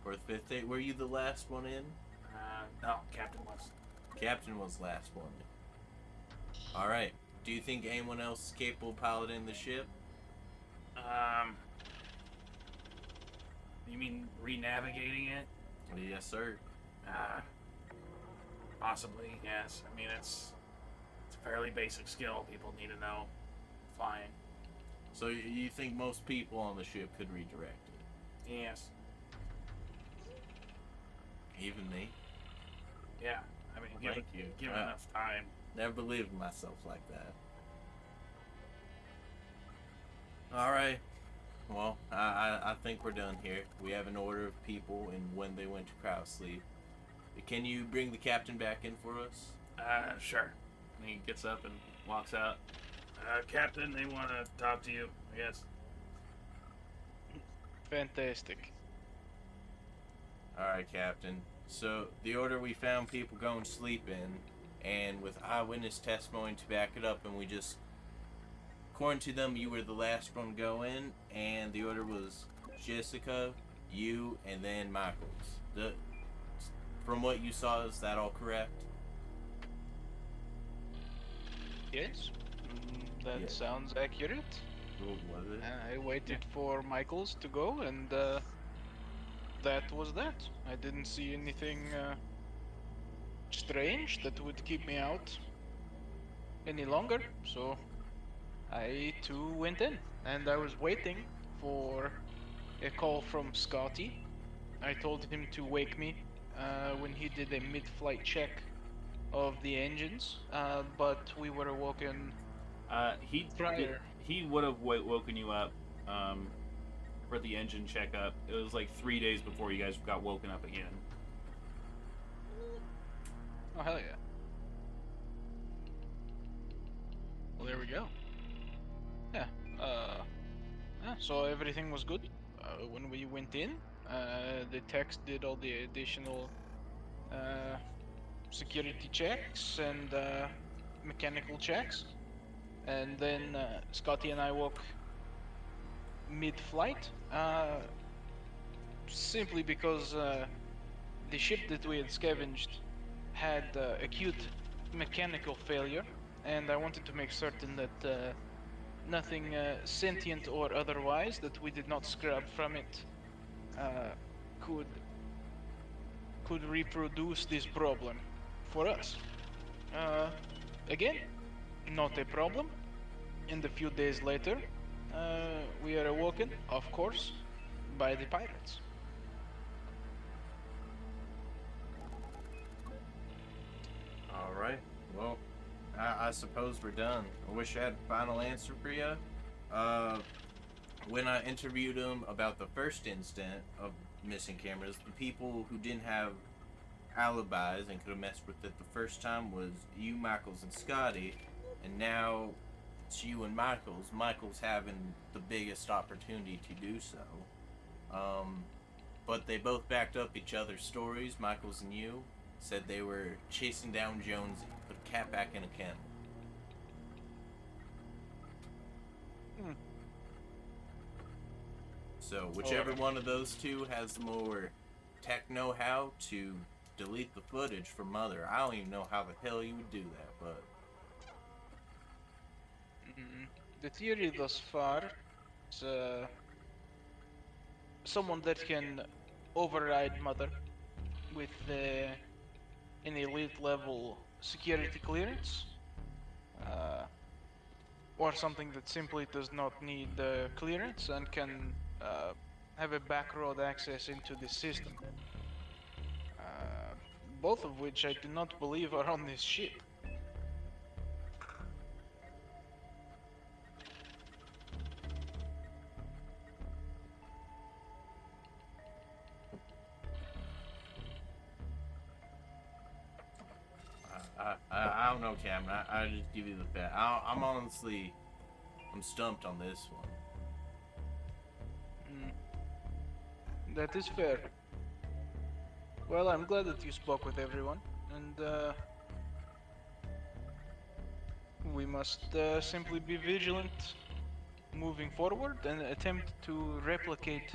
Or the fifth day? Were you the last one in? No, Captain was. Captain was last one. All right. Do you think anyone else is capable of piloting the ship? You mean re-navigating it? Yes, sir. Possibly, yes. I mean, it's a fairly basic skill people need to know. Flying. So you think most people on the ship could redirect it? Yes. Even me? Yeah. I mean, Thank you. Given enough time. Never believed in myself like that. All right. Well, I think we're done here. We have an order of people and when they went to cryo sleep. Can you bring the captain back in for us? Sure. And he gets up and walks out. Captain, they want to talk to you, I guess. Fantastic. All right, Captain. So the order we found people going to sleep in, and with eyewitness testimony to back it up, and we just, according to them, you were the last one to go in, and the order was Jessica, you, and then Michaels. From what you saw, is that all correct? Yes, that Yeah. sounds accurate. What was it? I waited for Michaels to go, and that was that. I didn't see anything strange that would keep me out any longer, so I too went in, and I was waiting for a call from Scotty. I told him to wake me when he did a mid-flight check of the engines, but we were awoken prior. He would have woken you up for the engine checkup. It was like 3 days before you guys got woken up again. Oh, hell yeah. Well, there we go. Yeah, so everything was good. When we went in, the techs did all the additional security checks and mechanical checks. And then Scotty and I woke mid-flight, simply because the ship that we had scavenged had acute mechanical failure, and I wanted to make certain that nothing sentient or otherwise that we did not scrub from it could reproduce this problem for us. Again, not a problem. And a few days later, we are awoken, of course, by the pirates. All right. Well, I suppose we're done. I wish I had a final answer for you. When I interviewed him about the first instant of missing cameras, the people who didn't have alibis and could have messed with it the first time was you, Michaels, and Scotty, and now it's you and Michaels. Michaels having the biggest opportunity to do so. But they both backed up each other's stories. Michaels and you said they were chasing down Jonesy, put a cat back in a kennel. So whichever one of those two has the more tech know-how to delete the footage from Mother, I don't even know how the hell you would do that, but The theory thus far is someone that can override Mother with an elite level security clearance, or something that simply does not need clearance and can have a backroad access into the system. Both of which I do not believe are on this ship. I don't know, Cameron. I just give you the fact. I'm stumped on this one. That is fair. Well, I'm glad that you spoke with everyone, and we must simply be vigilant moving forward and attempt to replicate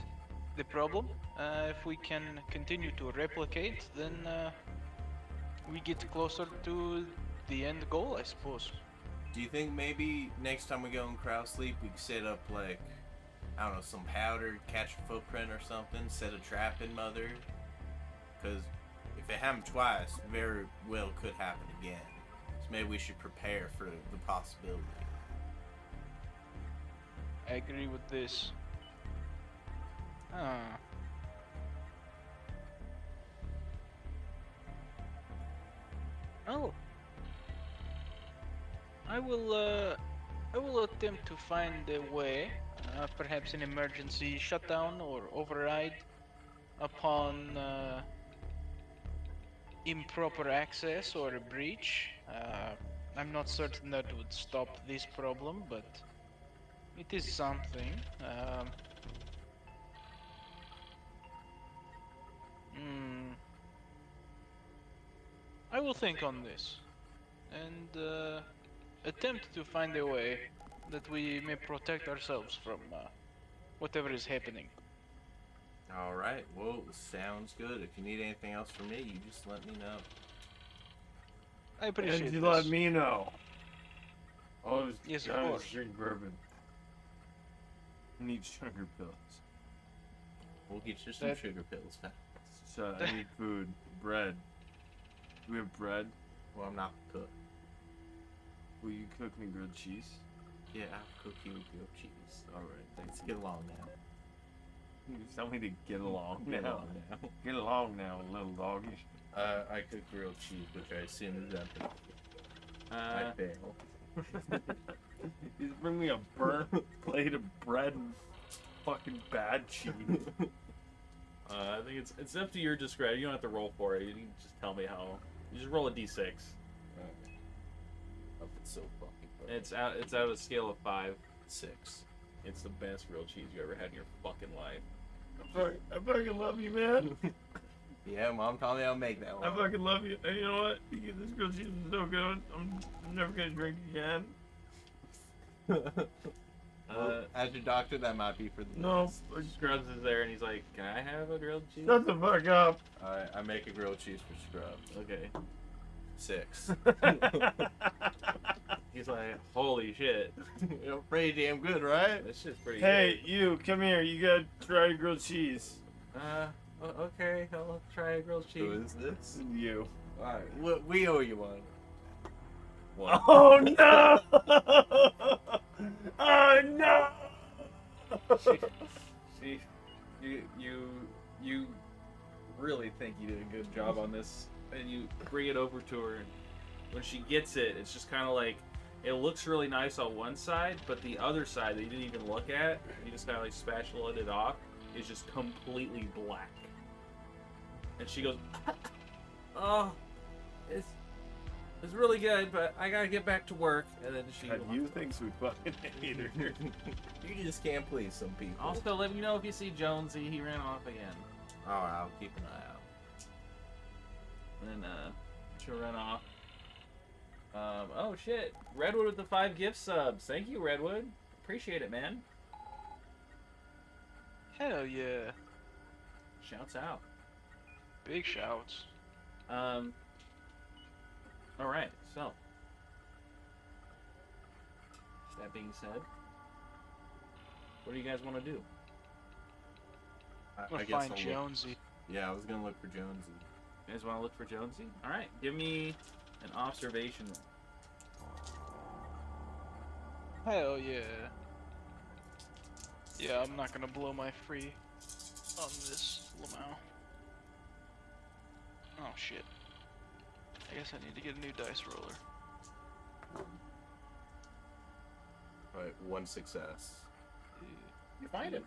the problem. If we can continue to replicate, then we get closer to the end goal, I suppose. Do you think maybe next time we go in crowd sleep, we could set up like, I don't know, some powder, catch a footprint or something, set a trap in Mother? Because if it happened twice, very well could happen again. So maybe we should prepare for the possibility. I agree with this. Oh. I will attempt to find a way, perhaps an emergency shutdown or override upon improper access or a breach. I'm not certain that would stop this problem, but it is something. I will think on this and attempt to find a way that we may protect ourselves from whatever is happening. Alright, well, sounds good. If you need anything else from me, you just let me know. I appreciate And you this. let me know. Oh, Yes, of I course. drink bourbon. I need sugar pills. We'll get you some That- sugar pills, pal. So I need food, bread. Do we have bread? Well, I'm not the cook. Will you cook me grilled cheese? Yeah, I'll cook you grilled cheese. Alright, Let's get along now. You tell me to get along Get now. along now. Get along now, little doggy. I cook grilled cheese, which I assume is empty. I fail. You just bring me a burnt plate of bread and fucking bad cheese. I think it's up to your discretion. You don't have to roll for it. You can just tell me how. You just roll a d6. Oh, it's so fucking good. It's out of a scale of 5. 6. It's the best grilled cheese you ever had in your fucking life. I fucking love you, man. Yeah, Mom told me I'll make that I one. fucking love you. And you know what? This grilled cheese is so good. I'm never gonna drink again. Well, as your doctor, that might be for the No. best. Scrubs is there and he's like, "Can I have a grilled cheese?" Shut the fuck up. Alright, I make a grilled cheese for Scrubs. Okay. 6. He's like, "Holy shit, You're pretty damn good, right? this shit's pretty Hey, you, come here. You gotta try grilled cheese. good." Okay, I'll try a grilled cheese. Who is this? You. Alright, we owe you one. One. Oh no! Oh no! See, you really think you did a good job on this, and you bring it over to her. And when she gets it, it's just kind of like it looks really nice on one side, but the other side that you didn't even look at, you just kind of like spatulated it off, is just completely black. And she goes, "Oh, it's really good, but I gotta get back to work." And then she. God, you thinks we fucking hate her. You just can't please some people. Also, let me know if you see Jonesy. He ran off again. Oh, I'll keep an eye out. And then she'll run off. Oh shit! Redwood with the 5 gift subs. Thank you, Redwood. Appreciate it, man. Hell yeah. Shouts out. Big shouts. All right. So, that being said, what do you guys want to do? I'm gonna I guess find I'll look. Jonesy. Yeah, I was gonna look for Jonesy. You guys want to look for Jonesy? All right. Give me an observation. Hell yeah. Yeah, I'm not gonna blow my free on this Lamau. Oh shit. I guess I need to get a new dice roller. Alright, 1 success. You find him.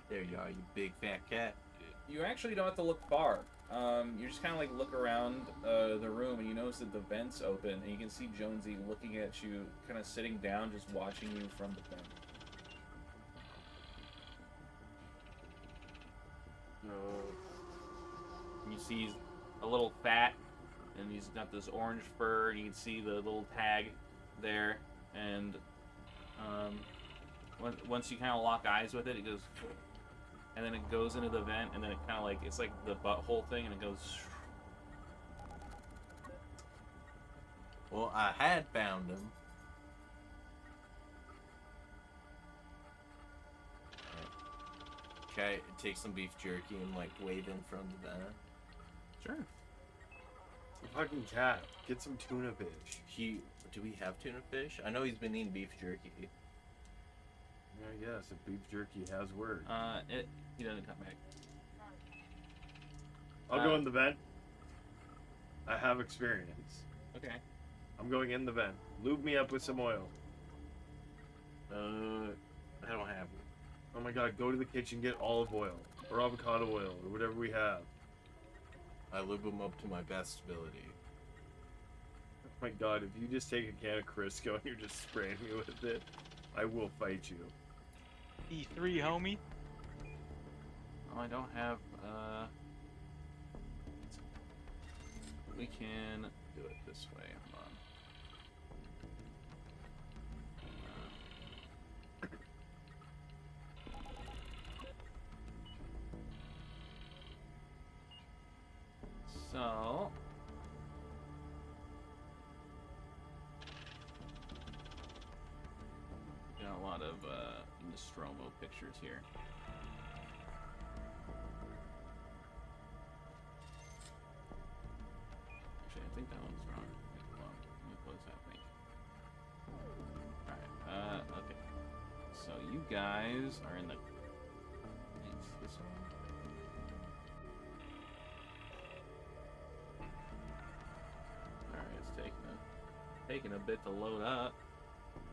There you are, you big fat cat. You actually don't have to look far. You just kind of like look around the room and you notice that the vents open and you can see Jonesy looking at you, kind of sitting down, just watching you from the vent. And you see he's a little fat and he's got this orange fur and you can see the little tag there. And once you kind of lock eyes with it, it goes. And then it goes into the vent, and then it kind of like, it's like the butthole thing, and it goes. Well, I had found him. Okay, take some beef jerky and like wave in from the vent. Sure. Fucking cat. Get some tuna fish. Do we have tuna fish? I know he's been eating beef jerky. I guess if beef jerky has words. He doesn't come back. I'll go in the vent. I have experience. Okay. I'm going in the vent. Lube me up with some oil. I don't have it. Oh my god, go to the kitchen, get olive oil. Or avocado oil, or whatever we have. I lube him up to my best ability. Oh my god, if you just take a can of Crisco and you're just spraying me with it, I will fight you. E3, homie. Oh, I don't have, we can do it this way. Hold on. So, got a lot of Nostromo pictures here. Actually, I think that one's wrong. Hold on. Let me close that thing. Alright, okay. So you guys are in the... It's this one. Alright, it's taking a bit to load up.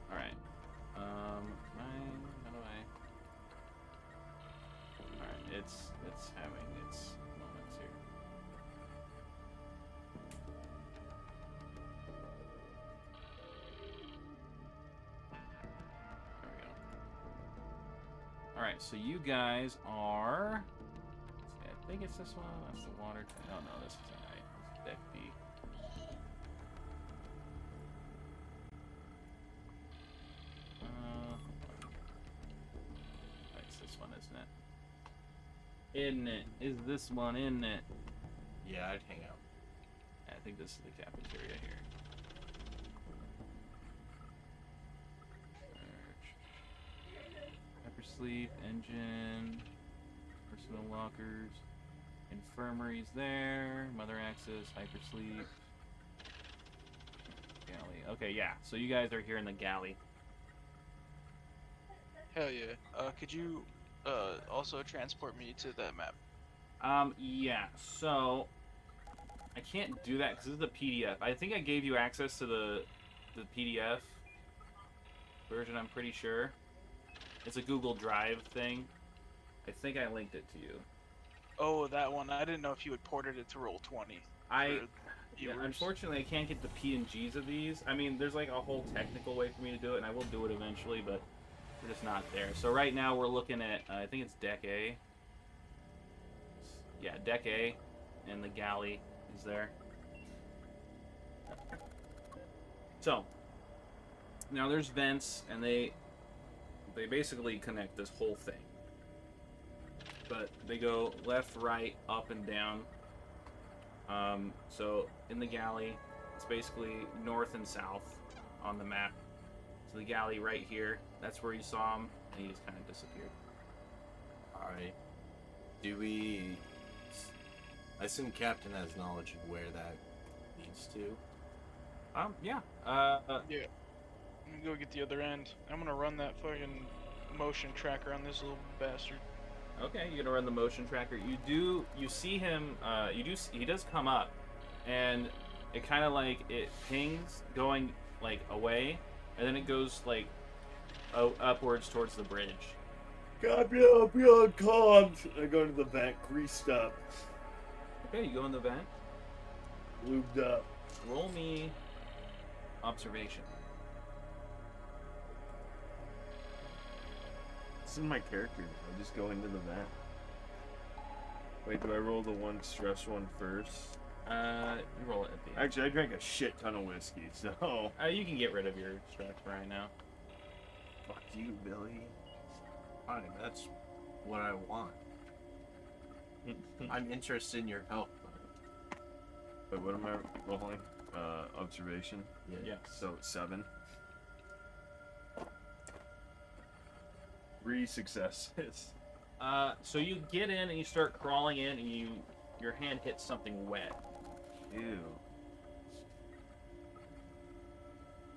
Alright. Mine, how do I... Alright, it's having its moments here. There we go. Alright, so you guys are... Let's see, I think it's this one. That's the water tank. Oh no, this is alright. This is deck B. It's this one, isn't it? Isn't it? Is this one, isn't it? Yeah, I'd hang out. I think this is the cafeteria here. Hypersleep, engine, personal lockers, infirmaries there, mother access, hypersleep, galley. Okay, yeah. So you guys are here in the galley. Hell yeah. Could you also transport me to that map? Yeah. So I can't do that because this is a PDF. I think I gave you access to the PDF version, I'm pretty sure. It's a Google Drive thing. I think I linked it to you. Oh, that one. I didn't know if you had ported it to Roll20. Yeah, Viewers. unfortunately, I can't get the PNGs of these. I mean, there's like a whole technical way for me to do it, and I will do it eventually, but we're just not there. So right now we're looking at, I think it's Deck A. Yeah, Deck A, and the galley is there. So, now there's vents, and they basically connect this whole thing. But they go left, right, up, and down. So in the galley, it's basically north and south on the map. So the galley right here, that's where you saw him, and he just kind of disappeared. Alright. Do we... I assume Captain has knowledge of where that leads to. Yeah. Yeah. Let me go get the other end. I'm gonna run that fucking motion tracker on this little bastard. Okay, you're gonna run the motion tracker. You see him. He does come up, and it kind of like it pings going like away, and then it goes like upwards towards the bridge. Copy, I'll be on comms. I go to the vent, greased up, Okay, you go in the vent. lubed up. Roll me observation. This is my character. I just go into the vent. Wait, do I roll the one stress one first? You roll it at the end. Actually, I drank a shit ton of whiskey, so. You can get rid of your stress right now. Fuck you, Billy. Fine, that's what I want. I'm interested in your help. Wait, what am I rolling? Observation? Yeah. So, 7. 3 successes. So you get in and you start crawling in, and your hand hits something wet. Ew. Do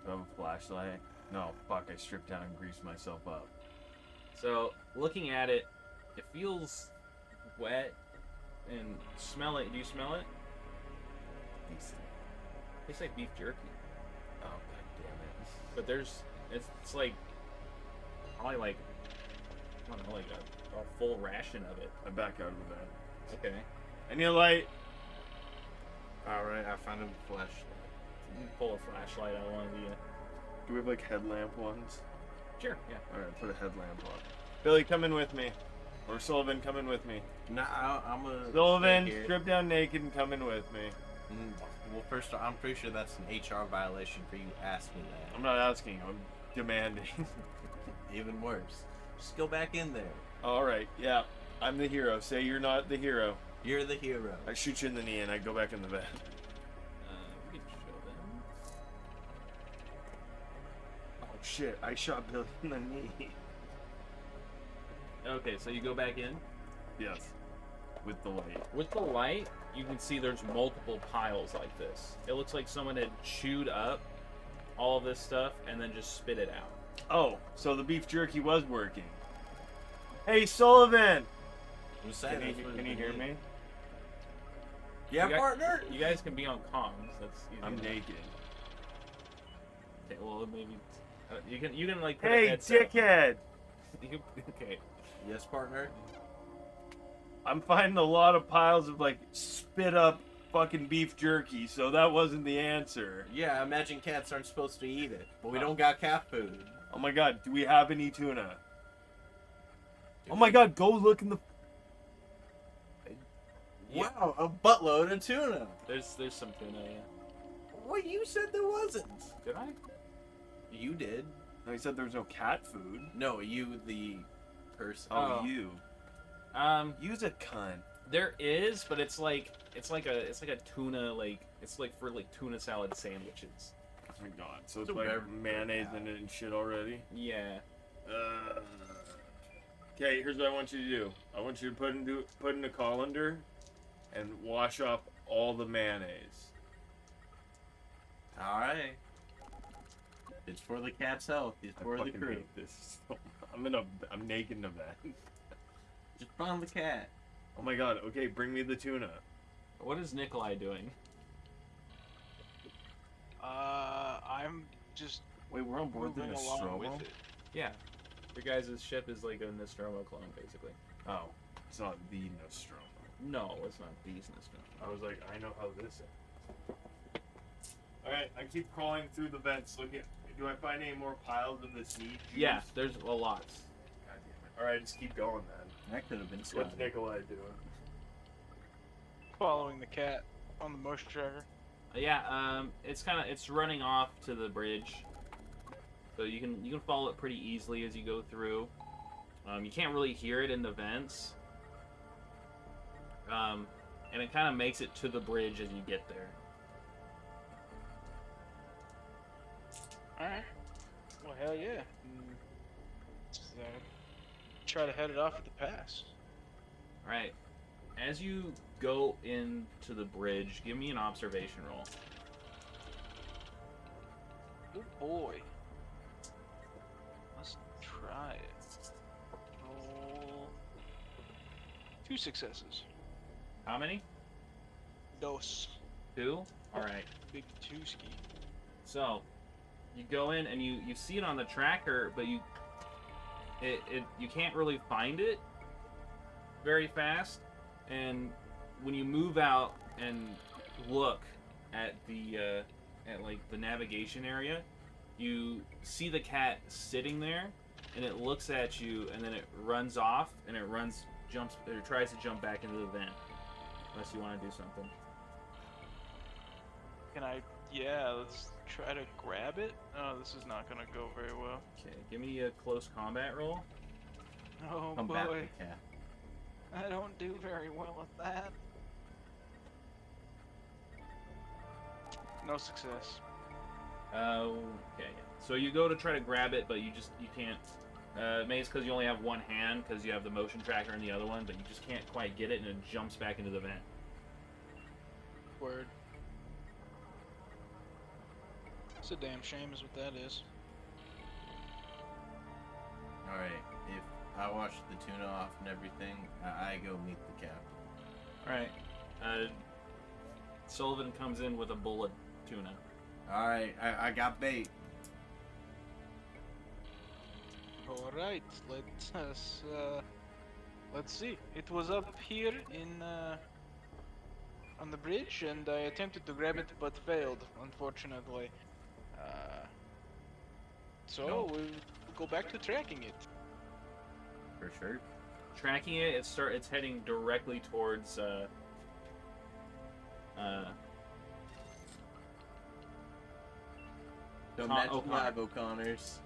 I have a flashlight? No, fuck, I stripped down and greased myself up. So looking at it, it feels wet and smell it. Do you smell it? Tastes like beef jerky. Oh, god damn it. But it's like probably like I don't know, like a full ration of it. I back out of the bed. Okay. I need a light. Alright, I found a flashlight. You can pull a flashlight out of one of the. Do we have like headlamp ones? Sure. Yeah. Alright, put a headlamp on. Billy, come in with me. Or Sullivan, come in with me. Nah, I'm gonna. Sullivan, stay here. strip down naked and come in with me. Well, first, I'm pretty sure that's an HR violation for you to ask me that. I'm not asking, I'm demanding. Even worse. Just go back in there. Alright, yeah. I'm the hero. Say you're not the hero. You're the hero. I shoot you in the knee and I go back in the bed. We can show them. Oh shit, I shot Billy in the knee. Okay, so you go back in. Yes. With the light. With the light, you can see there's multiple piles like this. It looks like someone had chewed up all of this stuff and then just spit it out. Oh, so the beef jerky was working. Hey, Sullivan! I'm saying that's what Can you it hear is. me? Yeah, You got- partner. You guys can be on comms. That's easy. I'm enough. naked. Okay, well maybe you can like put a Hey, headset. dickhead! Okay. Yes, partner. I'm finding a lot of piles of like spit up fucking beef jerky, so that wasn't the answer. Yeah, imagine cats aren't supposed to eat it, but we don't got cat food. Oh my god, do we have any tuna? Oh my god, go look in the. Wow, a buttload of tuna. There's some tuna. Yeah. Well, you said there wasn't. Did I? You did. No, he said there was no cat food. No, you, the person. Oh, Oh. you. Use a cunt. There is, but it's like a tuna it's like for like tuna salad sandwiches. Oh my god, so It's it's a like rare- mayonnaise in it and shit already? Yeah. Okay, here's what I want you to do. I want you to put in a colander and wash off all the mayonnaise. All right. It's for the cat's health. It's I for the fucking crew. hate this. I'm naked in a bed. Just find the cat. Oh my god, okay, bring me the tuna. What is Nikolai doing? I'm just Wait, we're on board the moving along with Nostromo? it. Yeah. Your guys' ship is like a Nostromo clone, basically. Oh, it's not the Nostromo. No, it's not these Nostromo. I was like, I know how this is. Alright, I keep crawling through the vents looking. Do I find any more piles of this meat? Yeah, there's a lot. God damn it. Alright, just keep going then. That could have been Scotty. What's Nikolai doing? Following the cat on the motion tracker. Yeah, it's running off to the bridge, so you can follow it pretty easily as you go through. You can't really hear it in the vents, and it kind of makes it to the bridge as you get there. Alright. Well, hell yeah. Let's, try to head it off at the pass. All right, as you go into the bridge, give me an observation roll. Oh boy. Let's try it. Roll 2 successes. How many? Dos. 2? All right. Big 2 ski. So, you go in and you see it on the tracker, but you can't really find it very fast. And when you move out and look at the the navigation area, you see the cat sitting there, and it looks at you, and then it runs off, and it tries to jump back into the vent. Unless you want to do something. Can I? Yeah, let's try to grab it. Oh, this is not gonna go very well. Okay, give me a close combat roll. Oh Combat boy, the cat. I don't do very well at that. No success. Okay, yeah. So you go to try to grab it, but you can't. Maybe it's because you only have one hand because you have the motion tracker in the other one, but you just can't quite get it, and it jumps back into the vent. Word. It's a damn shame is what that is. Alright, if I wash the tuna off and everything, I go meet the captain. Alright. Sullivan comes in with a bowl of tuna. Alright, I got bait. Alright, let's see. It was up here in on the bridge, and I attempted to grab it but failed, unfortunately. So No. we'll go back to tracking it. For sure. Tracking it, it's heading directly towards Don't Con- mention O'Connor. live O'Connors.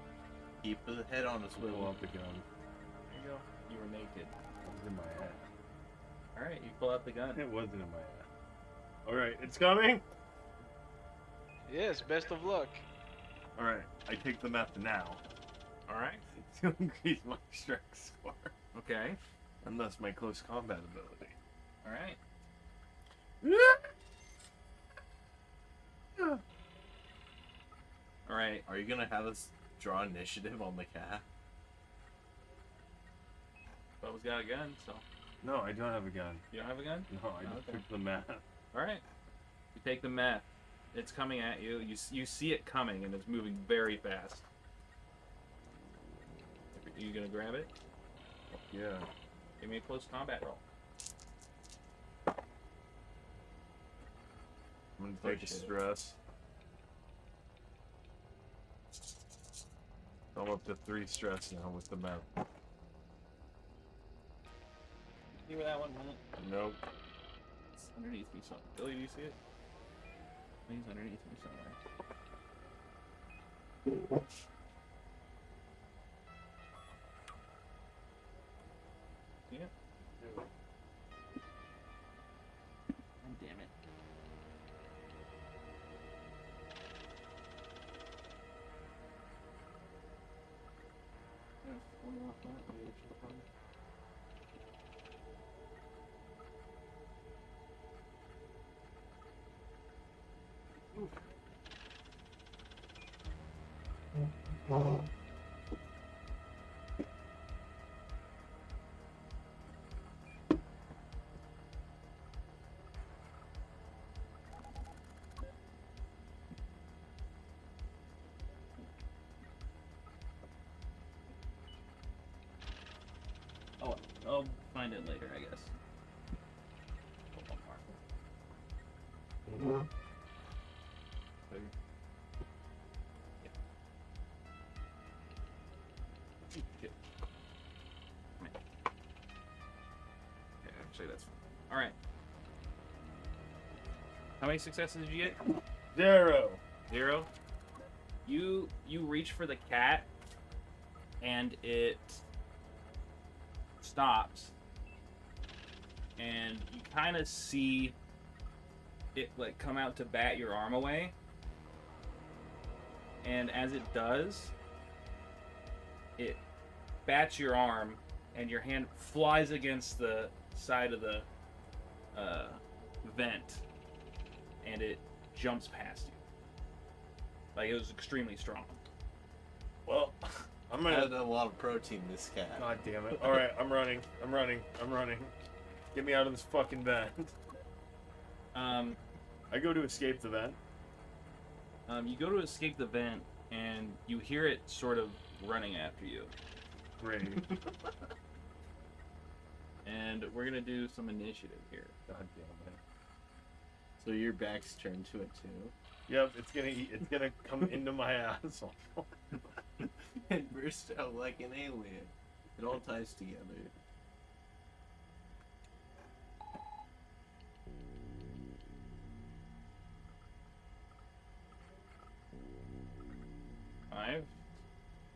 Keep the head on the Swivel swivel. up the gun. There you go. You were naked. It was in my head. Alright, you pull out the gun. It wasn't in my head. Alright, it's coming! Yes, best of luck. Alright, I take the meth now. Alright. To increase my strength score. Okay. And thus my close combat ability. Alright. Alright. Are you gonna have us draw initiative on the cat? Bubba's got a gun, so. No, I don't have a gun. You don't have a gun? No, I just Okay. took the meth. Alright. You take the meth. It's coming at you. You see it coming, and it's moving very fast. Are you gonna grab it? Yeah. Give me a close combat roll. I'm gonna take a stress. I'm up to 3 stress now with the meth. See where that one went? Nope. It's underneath me somewhere. Billy, do you see it? I think it's underneath me somewhere. See it? God damn it. find it later, I guess. Hold on, Mark. Shit. Come here. Okay, actually, that's fine. All right. How many successes did you get? 0. 0. You reach for the cat, and it stops, and you kind of see it like come out to bat your arm away, and as it does, it bats your arm, and your hand flies against the side of the vent, and it jumps past you. Like, it was extremely strong. Well, I'm I had gonna. a lot of protein, this cat. God damn it! All right, I'm running. Get me out of this fucking vent. I go to escape the vent. You go to escape the vent, and you hear it sort of running after you. Great. And we're gonna do some initiative here. God damn it. So your back's turned to it too. Yep, it's gonna eat. It's gonna come into my asshole. And burst out like an alien. It all ties together. Five.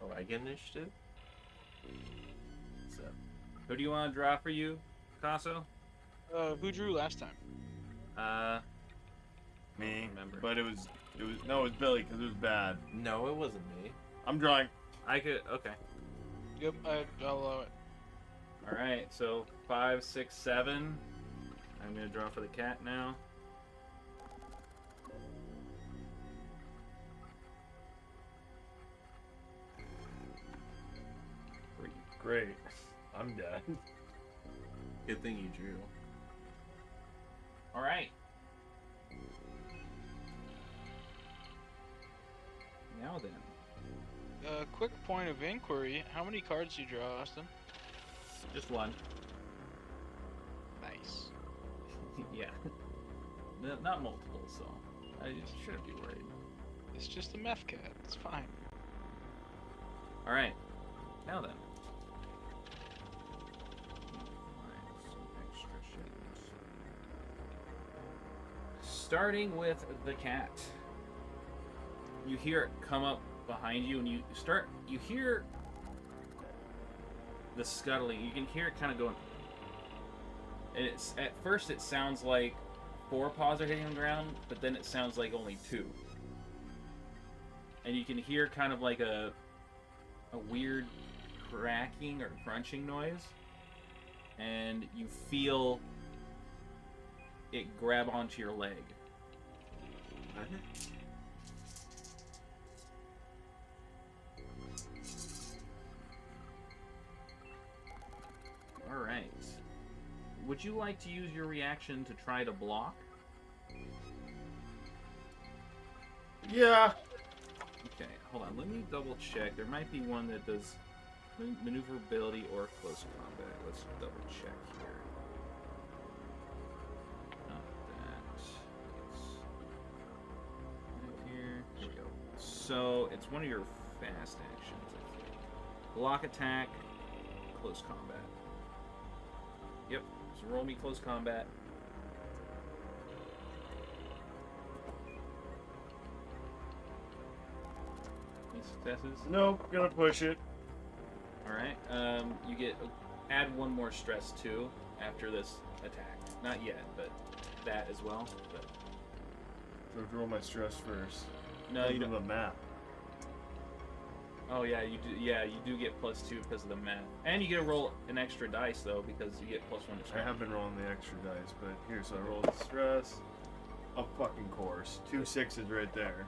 Oh, I get initiative? So, Who do you want to draw for you, Picasso? Who drew last time? Me. Remember. But it was Billy because it was bad. no, it wasn't me. I'm drawing. I could. Okay. Yep, I'll allow it. All right. So 5, 6, 7. I'm gonna draw for the cat now. Great. I'm dead. Good thing you drew. All right. Now then. Quick point of inquiry: how many cards do you draw, Austin? Just one. Nice. Yeah. Not multiple, so I shouldn't be worried. It's just a meth cat. It's fine. All right. Now then. Starting with the cat. You hear it come up behind you, and you hear the scuttling. You can hear it kind of going. And it's at first it sounds like 4 paws are hitting the ground, but then it sounds like only 2. And you can hear kind of like a weird cracking or crunching noise, and you feel it grab onto your leg. Alright. Would you like to use your reaction to try to block? Yeah. Okay, hold on. Let me double check. There might be one that does maneuverability or close combat. Let's double check here. Not that. It's right here. There we go. So it's one of your fast actions, I think. Block attack, close combat. Yep. So roll me close combat. Any successes? Nope. Gonna push it. All right. You get add 1 more stress too after this attack. Not yet, but that as well. But So I have to roll my stress first. no, you Because of don't. the map. Oh yeah, you do. Yeah, you do get +2 because of the math, and you get to roll an extra dice though because you get +1 to I strength. have been rolling the extra dice, but here, so I rolled stress. Of fucking course. 2 6s right there.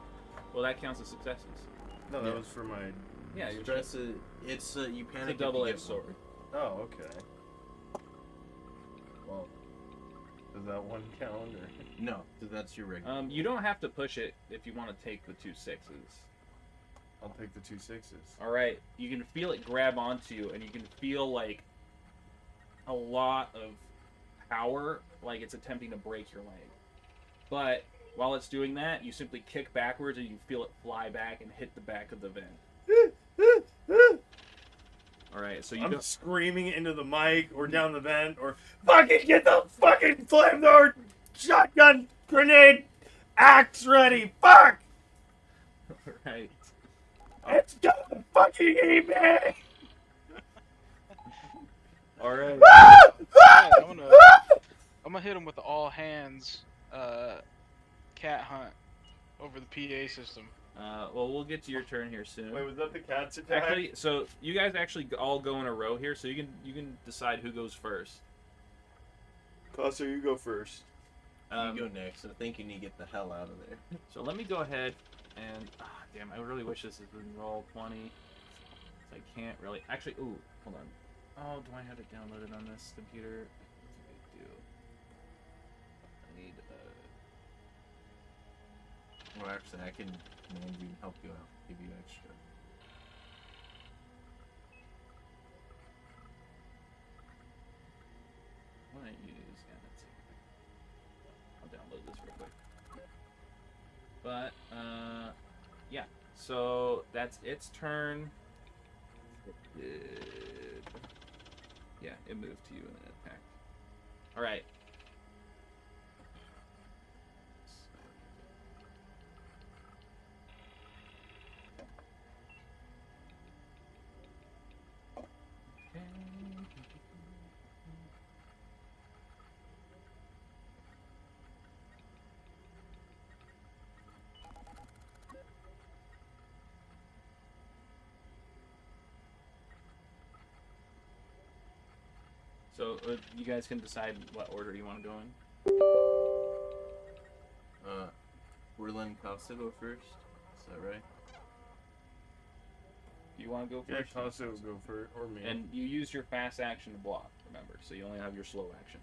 Well, that counts as successes. No, that Yeah. was for my. Yeah, you're Stress is, it's you It's panic a if you double-edged get sword. Oh, okay. Well, does that one count? Or? No, that's your regular. You don't have to push it if you want to take the 2 6s. I'll take the 2 6s. All right, you can feel it grab onto you, and you can feel like a lot of power, like it's attempting to break your leg. But while it's doing that, you simply kick backwards and you feel it fly back and hit the back of the vent. All right, so you I'm don't. screaming into the mic or down the vent or fucking get the fucking flamethrower, shotgun, grenade, axe ready. Fuck! All right. It's gonna fucking eat me! All right. Alright, I'm gonna hit him with the all hands cat hunt over the PA system. Well, we'll get to your turn here soon. Wait, was that the cat's attack? Actually, so you guys actually all go in a row here, so you can decide who goes first. Costa, you go first. You go next. I think you need to get the hell out of there. So let me go ahead and damn, I really wish this had been roll 20. I can't really actually. Ooh, hold on. Oh, do I have it downloaded on this computer? I do. I need Well, actually, I can command you and help you out. Give you extra. what I use. Yeah, that's it. I'll download this real quick. But yeah. So that's its turn. Yeah, it moved to you and then attacked. All right. So you guys can decide what order you want to go in. We're letting Costa go first. Is that right? You want to go Yeah, first? Costa will go first, or me. And you use your fast action to block, remember, so you only have your slow action.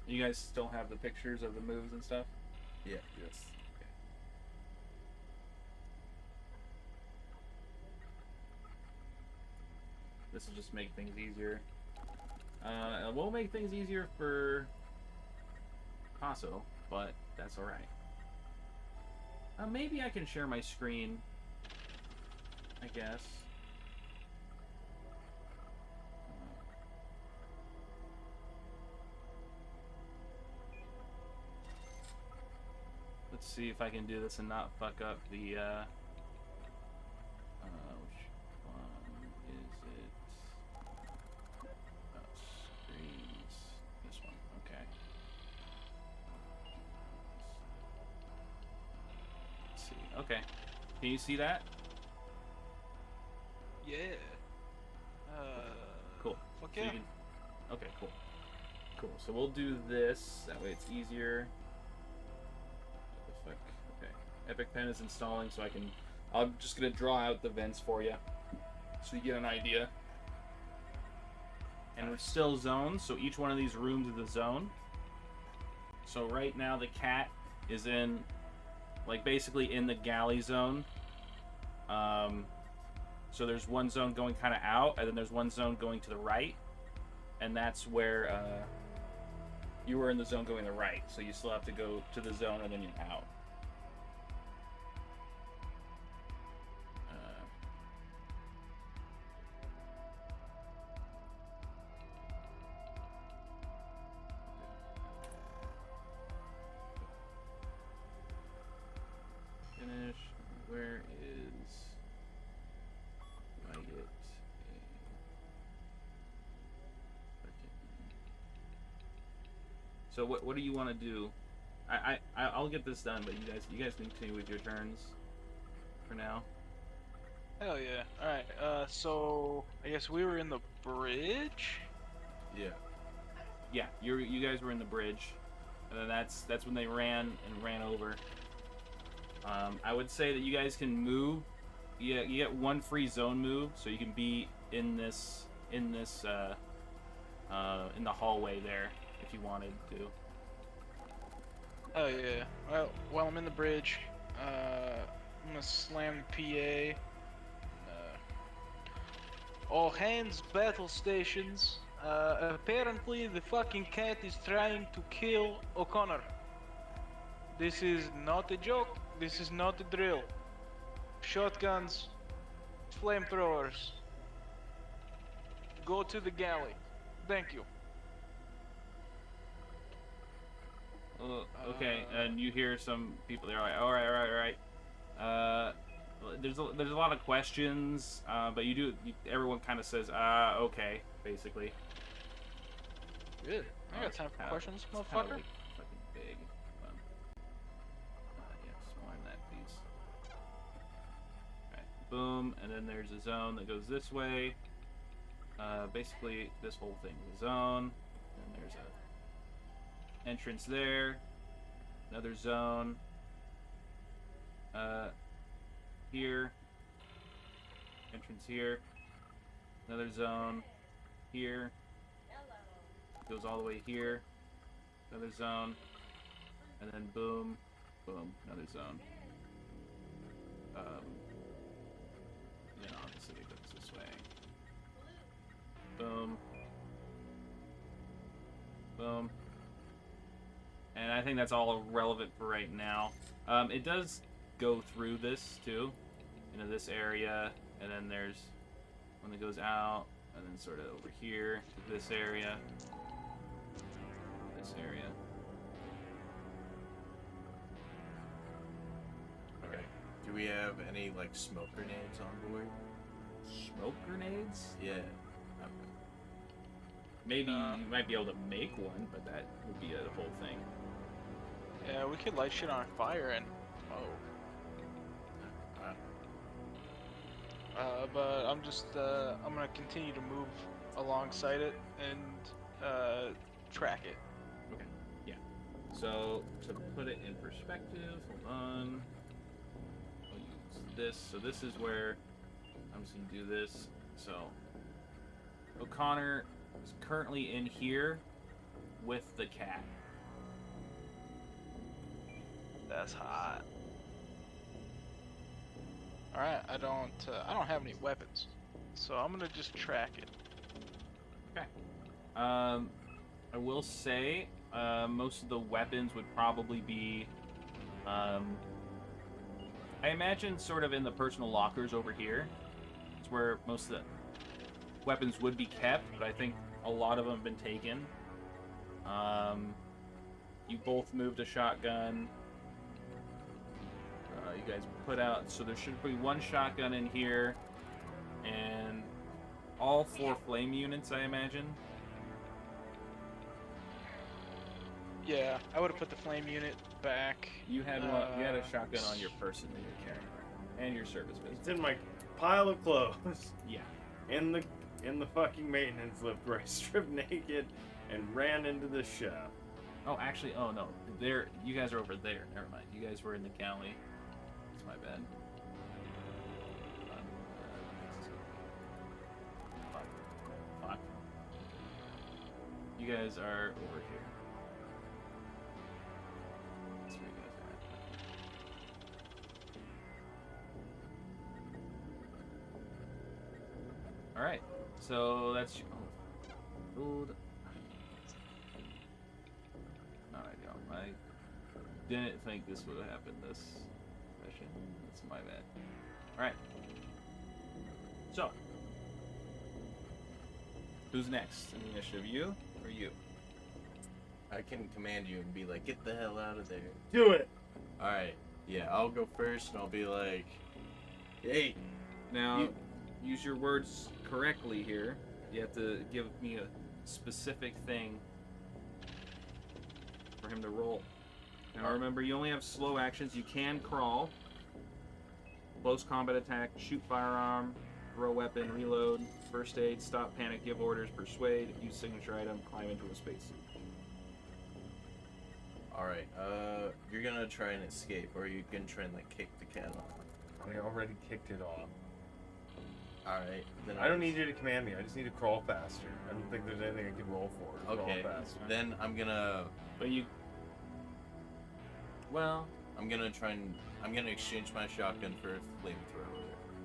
You guys still have the pictures of the moves and stuff? Yeah. Yes. This will just make things easier. It will make things easier for Paso, but that's alright. Maybe I can share my screen, I guess. Let's see if I can do this and not fuck up the, which one is it? Screens. This one, okay. Let's see, okay. Can you see that? Yeah. Cool. Fuck So you yeah. can- okay, cool. Cool, so we'll do this, that way it's easier. What the fuck? Okay. Epic Pen is installing, so I'm just gonna draw out the vents for you, so you get an idea. And we're still zoned, so each one of these rooms is a zone. So right now the cat is in, like, basically in the galley zone. So there's one zone going kind of out, and then there's one zone going to the right, and that's where you were in the zone going to the right. So you still have to go to the zone, and then you're out. Finish. Where is? Do I get a? So what do you want to do? I'll get this done, but you guys can continue with your turns for now. Hell yeah. Alright, so I guess we were in the bridge. Yeah. Yeah, you guys were in the bridge, and then that's when they ran over. I would say that you guys can move. You get one free zone move, so you can be in the hallway there if you wanted to. Oh yeah. Well, while I'm in the bridge, I'm gonna slam the PA. All hands, battle stations. Apparently the fucking cat is trying to kill O'Connor. This is not a joke. This is not a drill. Shotguns, flamethrowers. Go to the galley. Thank you. Okay, and you hear some people. They're like, all right. There's a lot of questions, but everyone kind of says, okay, basically. Good. I got time for questions, It's kinda, motherfucker. like, fucking big. Yeah, just mine that, please. Alright, boom, and then there's a zone that goes this way. Basically, this whole thing is a zone. And there's a entrance there. Another zone. Here. Entrance here. Another zone. Here. Goes all the way here. Another zone. And then boom. Boom. Another zone. Then obviously it goes this way. Boom. Boom. And I think that's all relevant for right now. It does go through this too, into this area, and then there's one that goes out, and then sort of over here to this area. This area. Okay. Do we have any like smoke grenades on board? Smoke grenades? Yeah. Maybe you might be able to make one, but that would be a whole thing. Yeah, we could light shit on fire and but I'm just I'm gonna continue to move alongside it and track it. Okay, yeah. So, to put it in perspective, hold on. I'll use this. So this is where I'm just gonna do this. So, O'Connor is currently in here with the cat. That's hot. All right, I don't have any weapons, so I'm gonna just track it. Okay. I will say, most of the weapons would probably be, I imagine, sort of in the personal lockers over here. It's where most of the weapons would be kept, but I think a lot of them have been taken. You both moved a shotgun. You guys put out, so there should be one shotgun in here, and all 4 flame units, I imagine. Yeah, I would have put the flame unit back. You had one. You had a shotgun on your person that you're carrying, and your service It's business. in my pile of clothes Yeah. in the fucking maintenance lift where I stripped naked and ran into the shaft. Oh, actually, oh no, there. You guys are over there. Never mind. You guys were in the galley. It's my bad. Fuck. You guys are over here. That's where you guys are at. All right. So that's. Oh, food. No idea. I didn't think this would have happened this session. That's my bad. Alright. So. Who's next in the initiative? You or you? I can command you and be like, get the hell out of there. Do it. Alright. Yeah, I'll go first and I'll be like, hey. Now, use your words correctly here. You have to give me a specific thing for him to roll. Now remember, you only have slow actions. You can crawl, close combat attack, shoot firearm, throw weapon, reload, first aid, stop panic, give orders, persuade, use signature item, climb into a spacesuit. Alright, you're gonna try and escape, or you can try and like kick the cat off. I already kicked it off. Alright, then I don't need you to command me. I just need to crawl faster. I don't think there's anything I can roll for. Okay, Crawl faster. then I'm gonna But you... Well... I'm gonna exchange my shotgun for a flamethrower,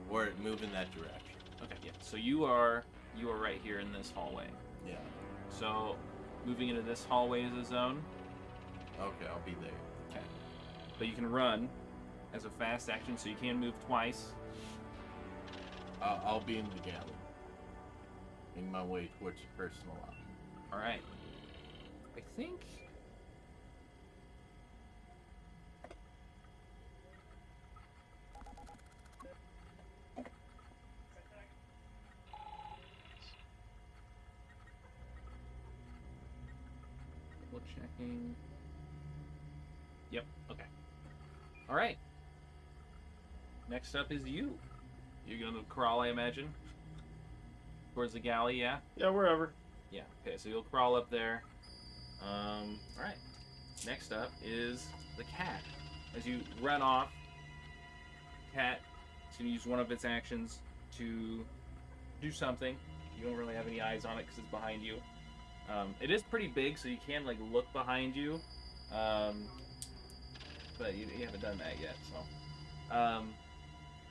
or move in that direction. Okay, yeah. So you are right here in this hallway. Yeah. So moving into this hallway is a zone. Okay, I'll be there. Okay. But you can run as a fast action, so you can move twice. I'll be in the galley. Making my way towards the personal lot. All right. I think. Double checking. Yep. Okay. All right. Next up is you. You're gonna crawl, I imagine, towards the galley. Yeah. Yeah, wherever. Yeah. Okay. So you'll crawl up there. All right. Next up is the cat. As you run off, cat is gonna use one of its actions to do something. You don't really have any eyes on it because it's behind you. It is pretty big, so you can like look behind you, but you haven't done that yet. So,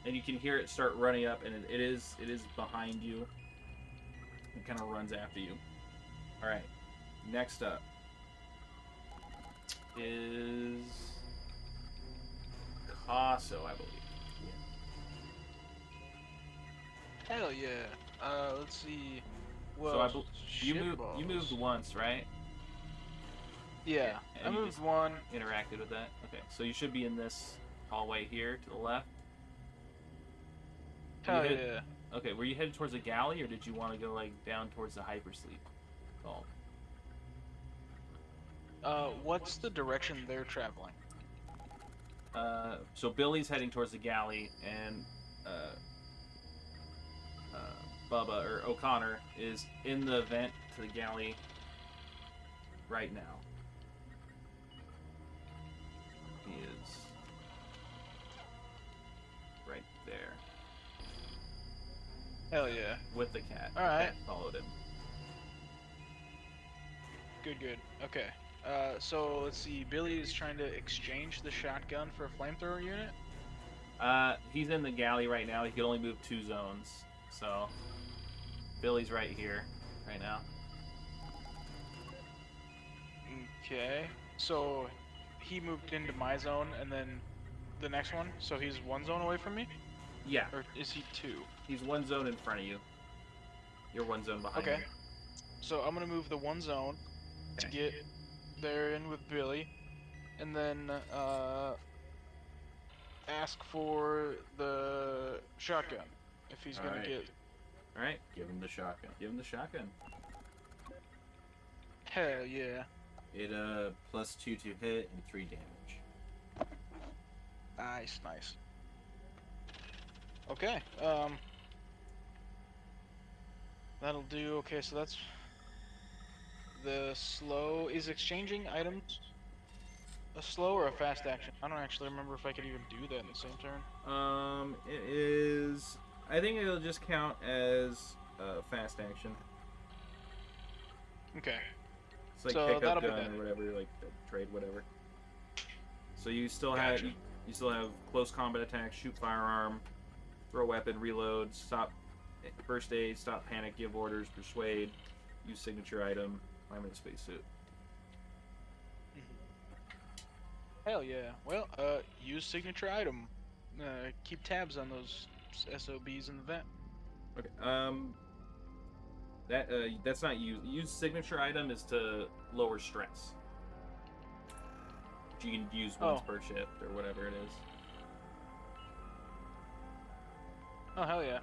and you can hear it start running up, and it is behind you. It kind of runs after you. All right. Next up is Casso, I believe. Hell yeah. Let's see. Well, So you moved once, right? Yeah, and I you moved just one. interacted with that. Okay, so you should be in this hallway here to the left. Hell You hit- yeah. Okay, were you headed towards the galley, or did you want to go like down towards the hypersleep? Oh, What's the direction they're traveling? so Billy's heading towards the galley, and Bubba or O'Connor is in the vent to the galley right now. He is right there Hell yeah. with the cat. All The right. cat followed him. Good. Okay. So let's see. Billy is trying to exchange the shotgun for a flamethrower unit. He's in the galley right now. He can only move 2 zones, so Billy's right here right now. Okay. So he moved into my zone, and then the next one. So he's 1 zone away from me, Yeah, or is he 2? he's 1 zone in front of you. You're 1 zone behind Okay. him. So I'm gonna move the 1 zone to Okay. get there in with Billy, and then ask for the shotgun if he's gonna Alright. get. All right, Give him the shotgun. give him the shotgun. Hell yeah. It +2 to hit and 3 damage. Nice. Okay. That'll do. Okay, so that's the slow. Is exchanging items a slow or a fast action? I don't actually remember if I could even do that in the same turn. It is. I think it'll just count as fast action. Okay. It's like So pick up that'll be gun that. or whatever, like trade whatever. So you still Gotcha. have you still have close combat attack, shoot firearm, throw weapon, reload, stop, first aid, stop panic, give orders, persuade, use signature item, climb in a spacesuit. Hell yeah. Well, use signature item. Keep tabs on those SOBs in the vent. Okay. That's not use signature item is to lower stress. Which you can use once per shift or whatever it is. Oh hell yeah.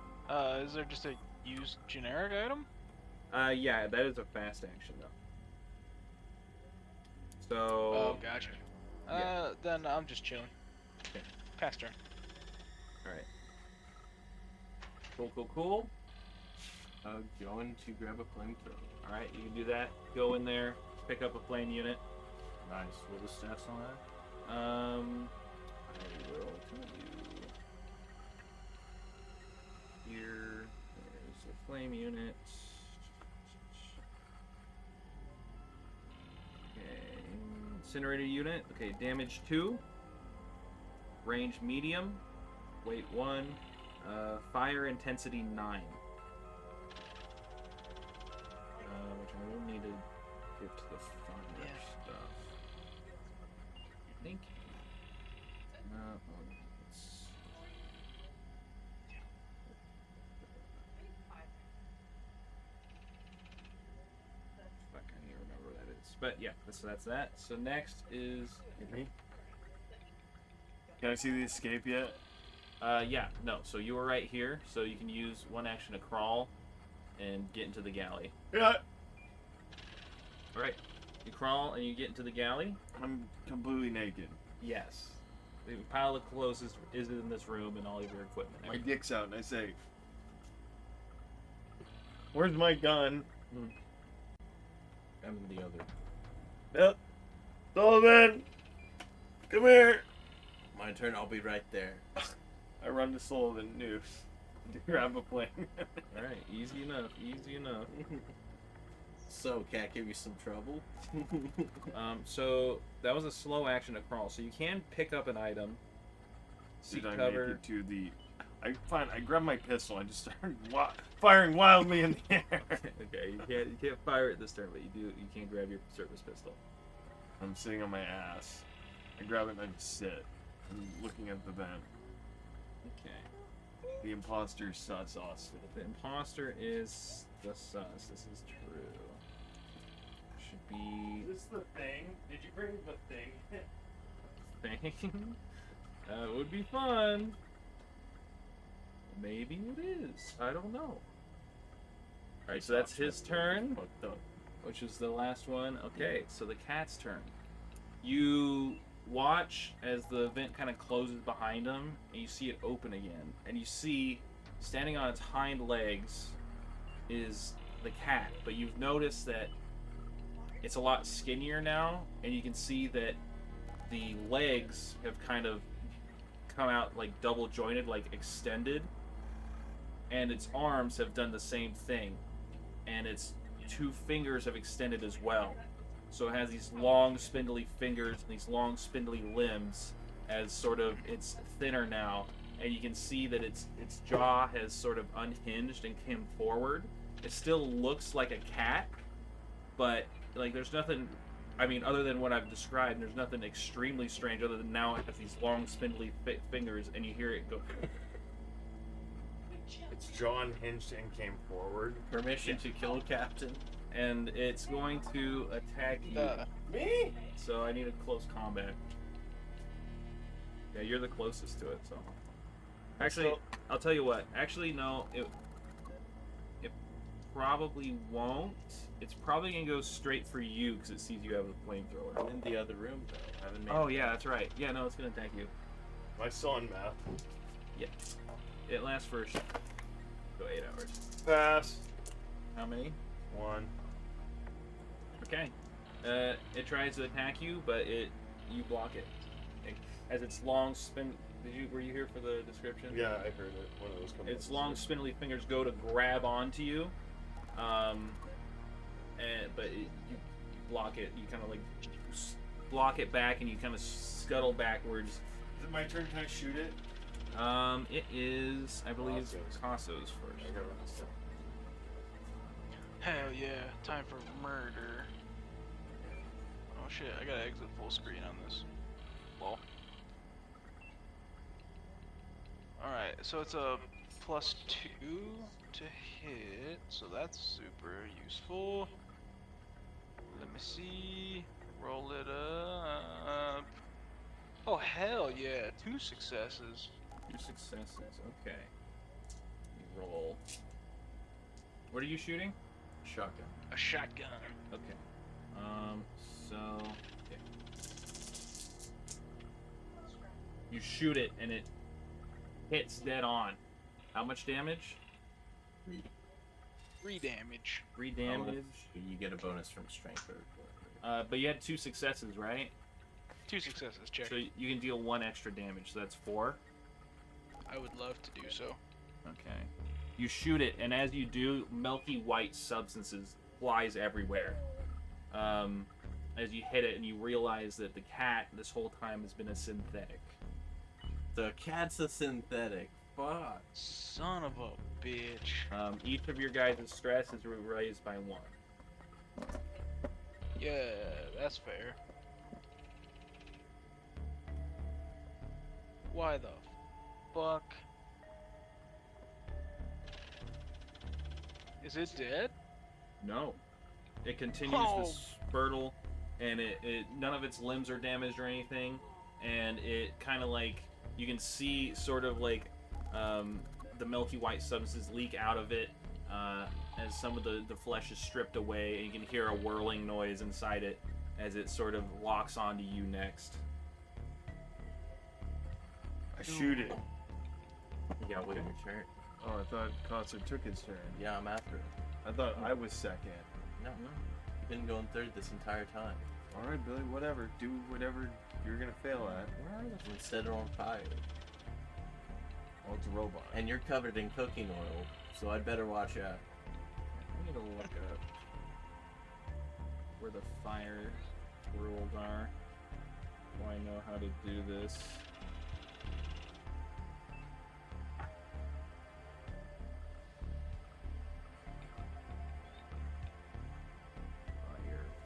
Is there just a use generic item? Yeah, that is a fast action though. So Oh, gotcha. yeah. Then I'm just chilling. Okay. Pass turn. Alright. Cool. Going to grab a flamethrower. Alright, you can do that. Go in there, pick up a flame unit. Nice. What are the stats on that? I will tell you. Here is a flame unit. Okay. Incinerator unit. Okay, damage 2. Range medium. Weight 1. fire intensity 9. Which I will need to get to the fire stuff. I think. It's... I can't even remember what that is. But yeah, so that's that. So next is. Can I see the escape yet? Yeah, no. So you were right here, so you can use one action to crawl and get into the galley. Yeah. All right. You crawl and you get into the galley. I'm completely naked. Yes. The pile of clothes is in this room and all of your equipment. My dick's out, and I say, "Where's my gun?" I'm the other. Yep. Sullivan, come here. My turn. I'll be right there. I run to Sullivan, noose. Grab a plane. All right. Easy enough. Easy enough. So, cat give you some trouble? So that was a slow action to crawl. So you can pick up an item. Seek Did I cover. make it to the? I grab my pistol. I just started firing wildly in the air. Okay, you can't fire it this turn, but you can grab your service pistol. I'm sitting on my ass. I grab it and I just sit. I'm looking at the vent. Okay. The imposter sus us. The imposter is the sus. This is true. Should be Is this the thing? Did you bring the thing? thing. That would be fun. Maybe it is. I don't know. Alright, so that's his turn, which is the last one. Okay, so the cat's turn. You watch as the vent kind of closes behind him, and you see it open again. And you see, standing on its hind legs, is the cat. But you've noticed that it's a lot skinnier now, and you can see that the legs have kind of come out like double jointed, like extended, and its arms have done the same thing, and its two fingers have extended as well. So it has these long spindly fingers and these long spindly limbs, as sort of it's thinner now, and you can see that its jaw has sort of unhinged and came forward. It still looks like a cat, but like there's nothing, I mean, other than what I've described, there's nothing extremely strange other than now it has these long spindly fingers, and you hear it go. Its jaw unhinged and came forward. Permission to kill Captain. And it's going to attack you. Me? So I need a close combat. Yeah, you're the closest to it, so. Actually, I'll tell you what. Actually, no, it probably won't. It's probably gonna go straight for you because it sees you have a flamethrower. I'm in the other room, though. I haven't made Oh it. yeah, that's right. Yeah, no, it's gonna attack you. My son, math. Yeah. It lasts for go 8 hours. Pass. How many? 1. Okay. It tries to attack you, but you block it. As its long spin. Were you here for the description? Yeah, I heard it. One of those coming. Its long spindly fingers go to grab onto you, but you block it. You kind of like block it back, and you kind of scuttle backwards. Is it my turn? Can I shoot it? It is, I believe, Casso's first. Hell yeah, time for murder. Oh shit, I gotta exit full screen on this. Lol. Alright, so it's a +2 to hit, so that's super useful. Let me see. Roll it up. Oh hell yeah, 2 successes. 2 successes, okay. You roll. What are you shooting? Shotgun. A shotgun. Okay. So okay. You shoot it and it hits dead on. How much damage? 3 damage. 3 damage. You get a bonus from strength or But you had 2 successes, right? 2 successes, check. So you can deal 1 extra damage, so that's 4. I would love to do so. Okay. You shoot it, and as you do, milky white substances flies everywhere. As you hit it, and you realize that the cat this whole time has been a synthetic. The cat's a synthetic. Fuck. Son of a bitch. Each of your guys' stress is raised by 1. Yeah, that's fair. Why the fuck? Is it dead? No. It continues Oh. to spurtle, and it none of its limbs are damaged or anything, and it kind of like, you can see sort of like the milky white substances leak out of it as some of the flesh is stripped away, and you can hear a whirling noise inside it as it sort of locks onto you next. I shoot it. You gotta wait your turn. Oh, I thought Concert took his turn. Yeah, I'm after it. I thought I was second. No, you've been going third this entire time. All right, Billy, whatever. Do whatever you're gonna fail at. Where are they? And set it on fire. Oh, it's a robot. And you're covered in cooking oil, so I'd better watch out. I need to look up where the fire rules are, so I know how to do this.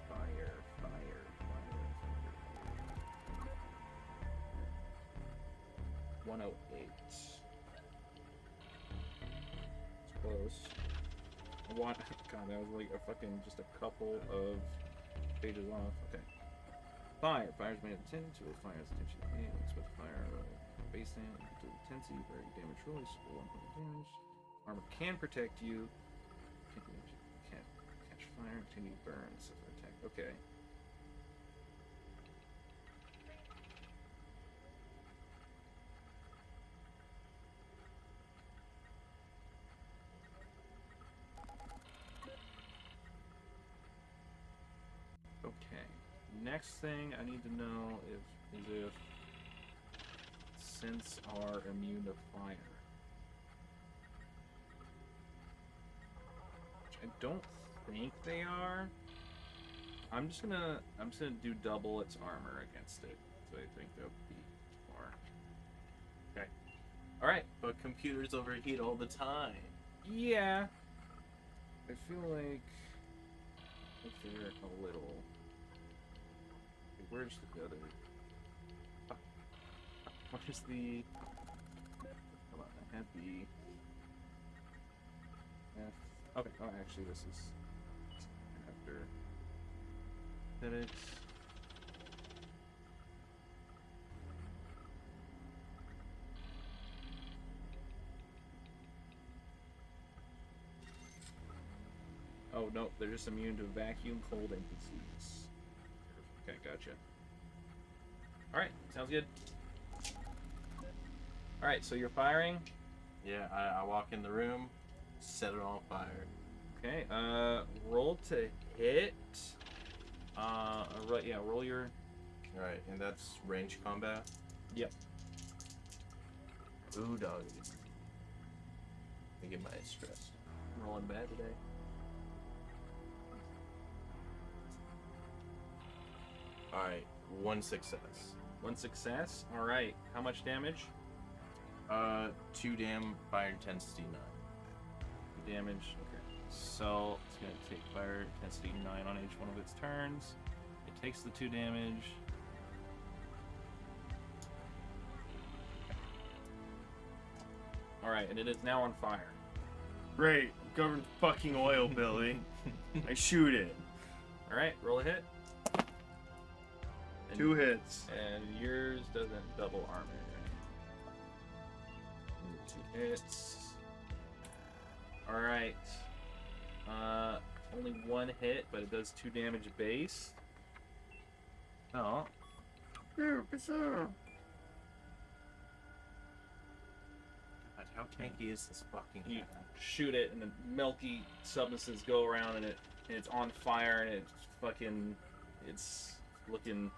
Fire. 108. It's close. God, that was like a fucking just a couple of pages off. Okay. Fire. Fire's made of tin to a fire's attention. Links with fire base down to intensity, very damage rolls, 1 point damage. Armor can protect you. Can't catch fire, continue burns if attack. Okay. Okay. Next thing I need to know is if scents are immune to fire. Which I don't think they are. I'm just gonna do double its armor against it. So I think they'll be more. Okay. Alright. But computers overheat all the time. Yeah. I feel like they're a little. Where's the other? Where's the? Hold on, I had the. Okay. Oh, actually, this is after. Edits. Oh no, they're just immune to vacuum, cold, and disease. Okay, gotcha. Alright, sounds good. Alright, so you're firing. Yeah, I walk in the room, set it on fire. Okay, roll to hit. Roll your. Alright, and that's range combat? Yep. Ooh, doggy. Let me get my stress. Rolling bad today. Alright, 1 success. 1 success. Alright, how much damage? 2 fire intensity 9. Damage. Okay. So it's gonna take fire intensity 9 on each one of its turns. It takes the 2 damage. Alright, and it is now on fire. Great. Covered in fucking oil, Billy. I shoot it. Alright, roll a hit. And, 2 hits. And yours doesn't double armor. 2 hits. Alright. Only 1 hit, but it does 2 damage base. Oh. God, how tanky is this fucking You guy? shoot it, and the milky substances go around, and it's on fire, and it's looking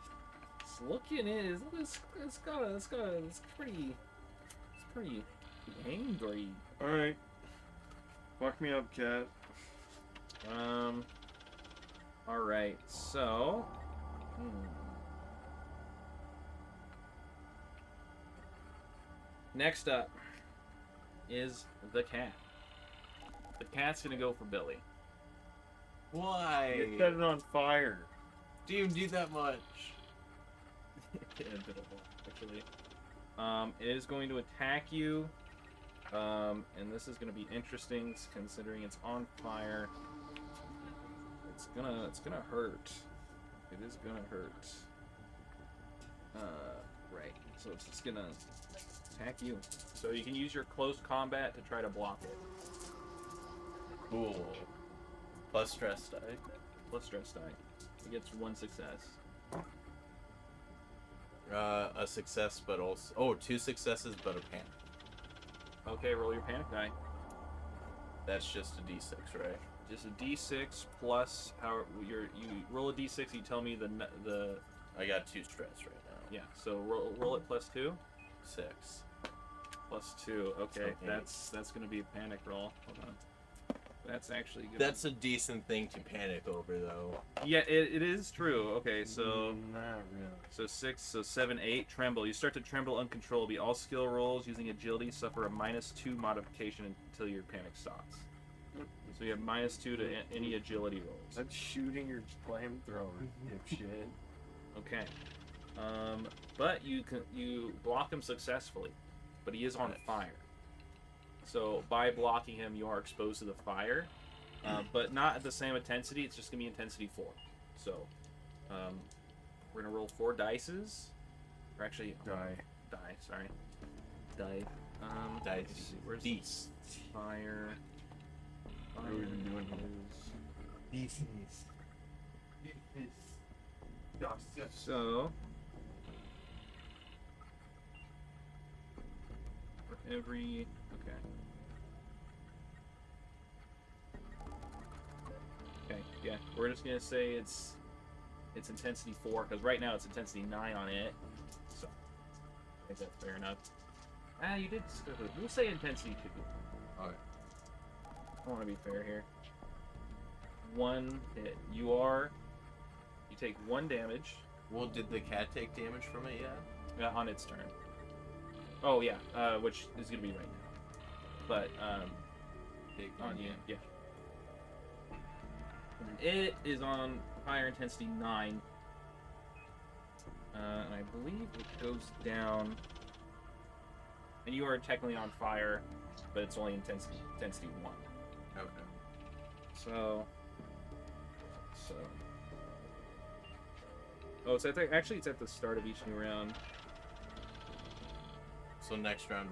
it's pretty angry. All right. Fuck me up, cat. All right, so. Next up, is the cat. The cat's gonna go for Billy. Why? You set it on fire. Do you do that much? Yeah, a bit of a- actually. It is going to attack you. And this is gonna be interesting considering it's on fire. It's gonna hurt. It is gonna hurt. Right. So it's just gonna attack you. So you can use your close combat to try to block it. Cool. Plus stress die. Plus stress die. It gets 1 success. A success, but also 2 successes, but a panic. Okay, roll your panic die. That's just a d6, right? Just a d6 plus how you roll a d6. You tell me the I got 2 stress right now. yeah. So roll it plus 2. 6. Plus 2. Okay, So that's gonna be a panic roll. Hold on. That's actually good. That's a decent thing to panic over, though. Yeah, it is true. Okay, so Not really. so 6, so 7, 8. Tremble. You start to tremble uncontrollably. All skill rolls using agility suffer a -2 modification until your panic stops. So you have -2 to any agility rolls. That's shooting your flamethrower, dipshit. Okay. But you block him successfully, but he is on fire. So by blocking him, you are exposed to the fire, but not at the same intensity. It's just gonna be intensity 4. So we're gonna roll 4 dices, or actually Die. Sorry, die. Dice. let's see, where's Dice. fire? What are we even doing here? is- So for every okay, yeah, we're just gonna say it's intensity 4 because right now it's intensity 9 on it. So I think that's fair enough. You did. We'll say intensity 2. Alright. I want to be fair here. 1 hit. You take 1 damage. Well, did the cat take damage from it yet? On its turn. Oh yeah, which is gonna be right now. But Take on one you, damage. yeah. It is on fire intensity 9, and I believe it goes down. And you are technically on fire, but it's only intensity 1. Okay. So. Oh, it's actually it's at the start of each new round. So next round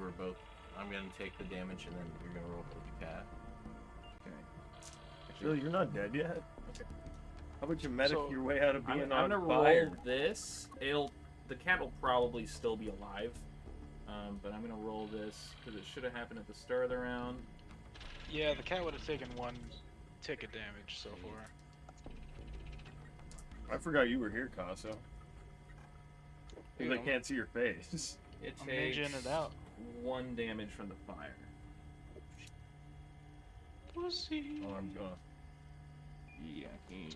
I'm gonna take the damage and then you're gonna roll for the cat. Okay. Really, you're not dead yet? Okay. How about you medic So, your way out of being I'm on gonna fire? roll this. The cat will probably still be alive, but I'm gonna roll this because it should have happened at the start of the round. Yeah, the cat would have taken 1 tick of damage so far. I forgot you were here, Casso. Because I Yeah. can't see your face. It I'm takes ninjaing it out. 1 damage from the fire. Pussy. Alarm's gone. Yeah. Okay.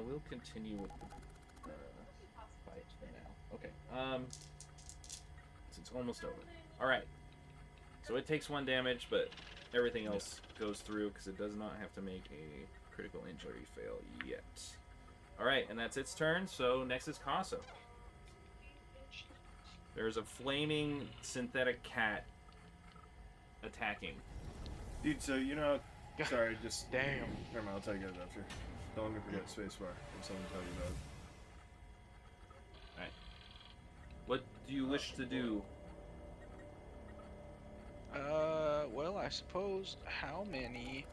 We'll continue with the fight for now. Okay. It's almost over. All right. So it takes 1 damage, but everything else goes through because it does not have to make a critical injury fail yet. All right, and that's its turn. So next is Casso. There's a flaming synthetic cat attacking. Dude, so you know... Sorry, just... Damn. Never mind, I'll tell you guys after. Don't let me forget spacebar. If someone tell you about it. What do you wish to do? Well, I suppose how many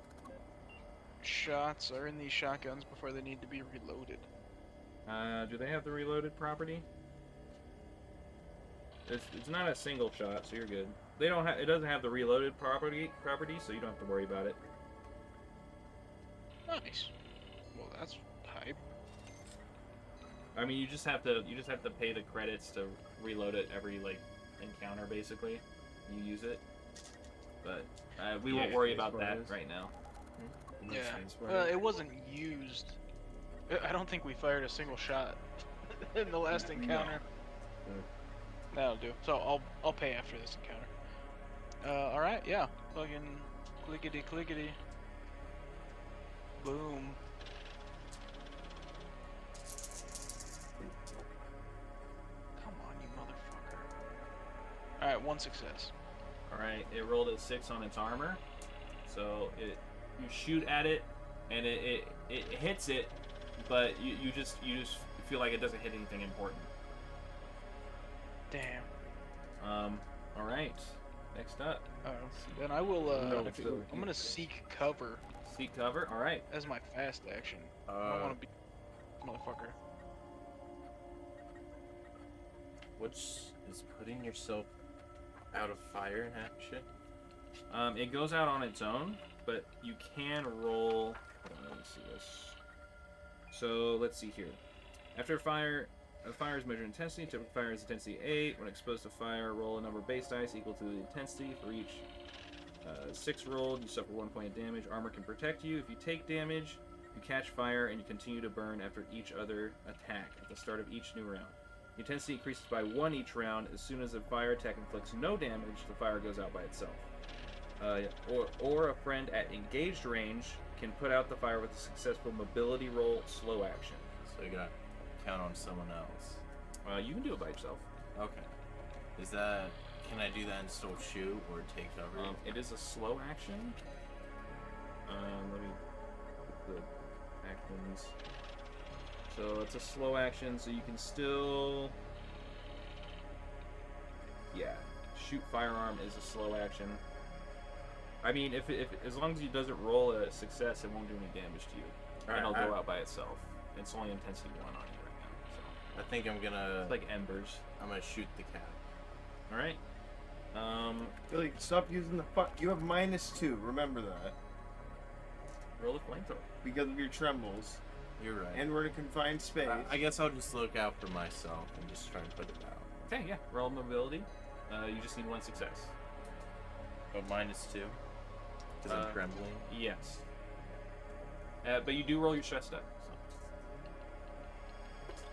shots are in these shotguns before they need to be reloaded? Do they have the reloaded property? It's not a single shot, so you're good. They don't have. It doesn't have the reloaded property, so you don't have to worry about it. Nice. Well, that's hype. I mean, you just have to pay the credits to reload it every encounter, basically. You use it, but we won't worry about that right now. And then Yeah. spacebar. It wasn't used. I don't think we fired a single shot in the last encounter. That'll do. So I'll pay after this encounter. All right, yeah. Fucking clickety clickety. Boom. Come on, you motherfucker. All right, one success. All right, it rolled a 6 on its armor, so you shoot at it, and it hits it, but you just feel like it doesn't hit anything important. Damn. All right, next up, Then I will. No, I'm gonna seek cover seek cover. All right, as my fast action. I don't want to be motherfucker. Which is putting yourself out of fire in action? it goes out on its own, but you can roll. Hold on, let me see this. So let's see here. After fire. A fire is measured intensity. Typical fire is intensity 8. When exposed to fire, roll a number of base dice equal to the intensity. For each 6 rolled, you suffer 1 point of damage. Armor can protect you. If you take damage, you catch fire and you continue to burn after each other attack at the start of each new round. The intensity increases by 1 each round. As soon as a fire attack inflicts no damage, the fire goes out by itself. Or a friend at engaged range can put out the fire with a successful mobility roll slow action. So you gotta count on someone else. You can do it by yourself. Okay. Is that... Can I do that and still shoot or take cover? It is a slow action. Let me put the actions. So it's a slow action, so you can still... Yeah. Shoot firearm is a slow action. I mean, if as long as it doesn't roll a success, it won't do any damage to you. And it'll go out by itself. It's only intensity 1 on you right now. I think I'm gonna... It's like embers. I'm gonna shoot the cat. Alright. Billy, stop using the fuck. You have -2. Remember that. Roll a flamethrower. Because of your trembles. You're right. And we're in a confined space. I guess I'll just look out for myself and just try and put it out. Okay, yeah. Roll mobility. You just need 1 success. Oh, -2? Because I'm trembling? Yes. But you do roll your stress die. So.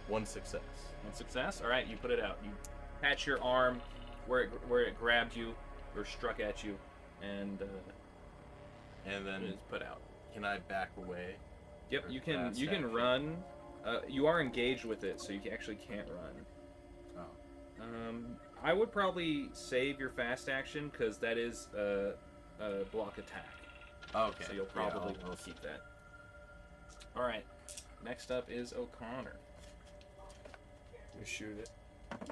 1 success. 1 success. All right, you put it out. You patch your arm where it grabbed you or struck at you, and then it is put out. Can I back away? Yep, Or you can. fast You can action? run. You are engaged with it, so you actually can't run. Oh. I would probably save your fast action because that is a block attack. Okay. So you'll Yeah, probably I'll keep that. All right. Next up is O'Connor. I'm gonna shoot it.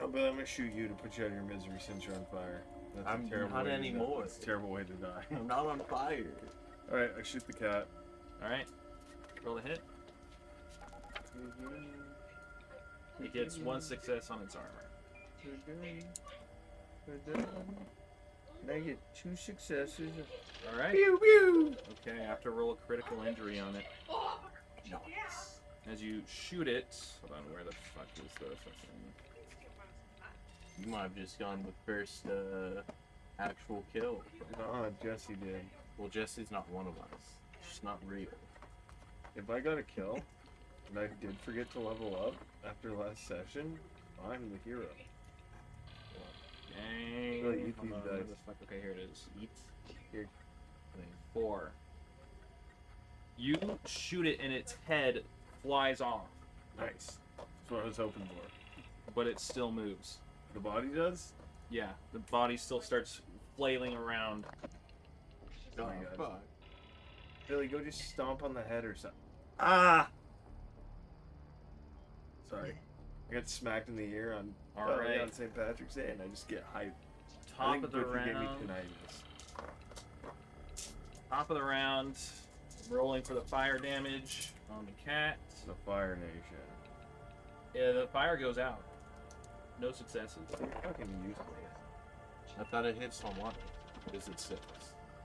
Oh, but I'm gonna shoot you to put you out of your misery since you're on fire. That's I'm a terrible not way to die. anymore. It's a terrible way to die. I'm not on fire. Alright, I shoot the cat. All right. Roll a hit. It gets 1 success on its armor. I get 2 successes. All right. Pew pew. Okay, I have to roll a critical injury on it. Nice. As you shoot it, hold on, where the fuck is the fucking... You might have just gone with first actual kill. Jesse did. Well, Jesse's not one of us. She's not real. If I got a kill, and I did forget to level up after last session, I'm the hero. Dang. Really, eat Hold these on, where dice. the fuck? Okay, here it is. Eat. Here. 4. You shoot it and its head flies off, Nice. That's what I was hoping for. but it still moves. The body does? Yeah, the body still starts flailing around. Oh my God. fuck. Billy, go just stomp on the head or something. Ah! Sorry. I got smacked in the ear on Alright. on St. Patrick's Day, and I just get hyped. I Top think of the Brookie gave me round. tinnitus. Top of the round. Rolling for the fire damage on the cat. The Fire Nation. Yeah, the fire goes out. No successes. You're fucking useless. I thought it hits on 1. Is it 6?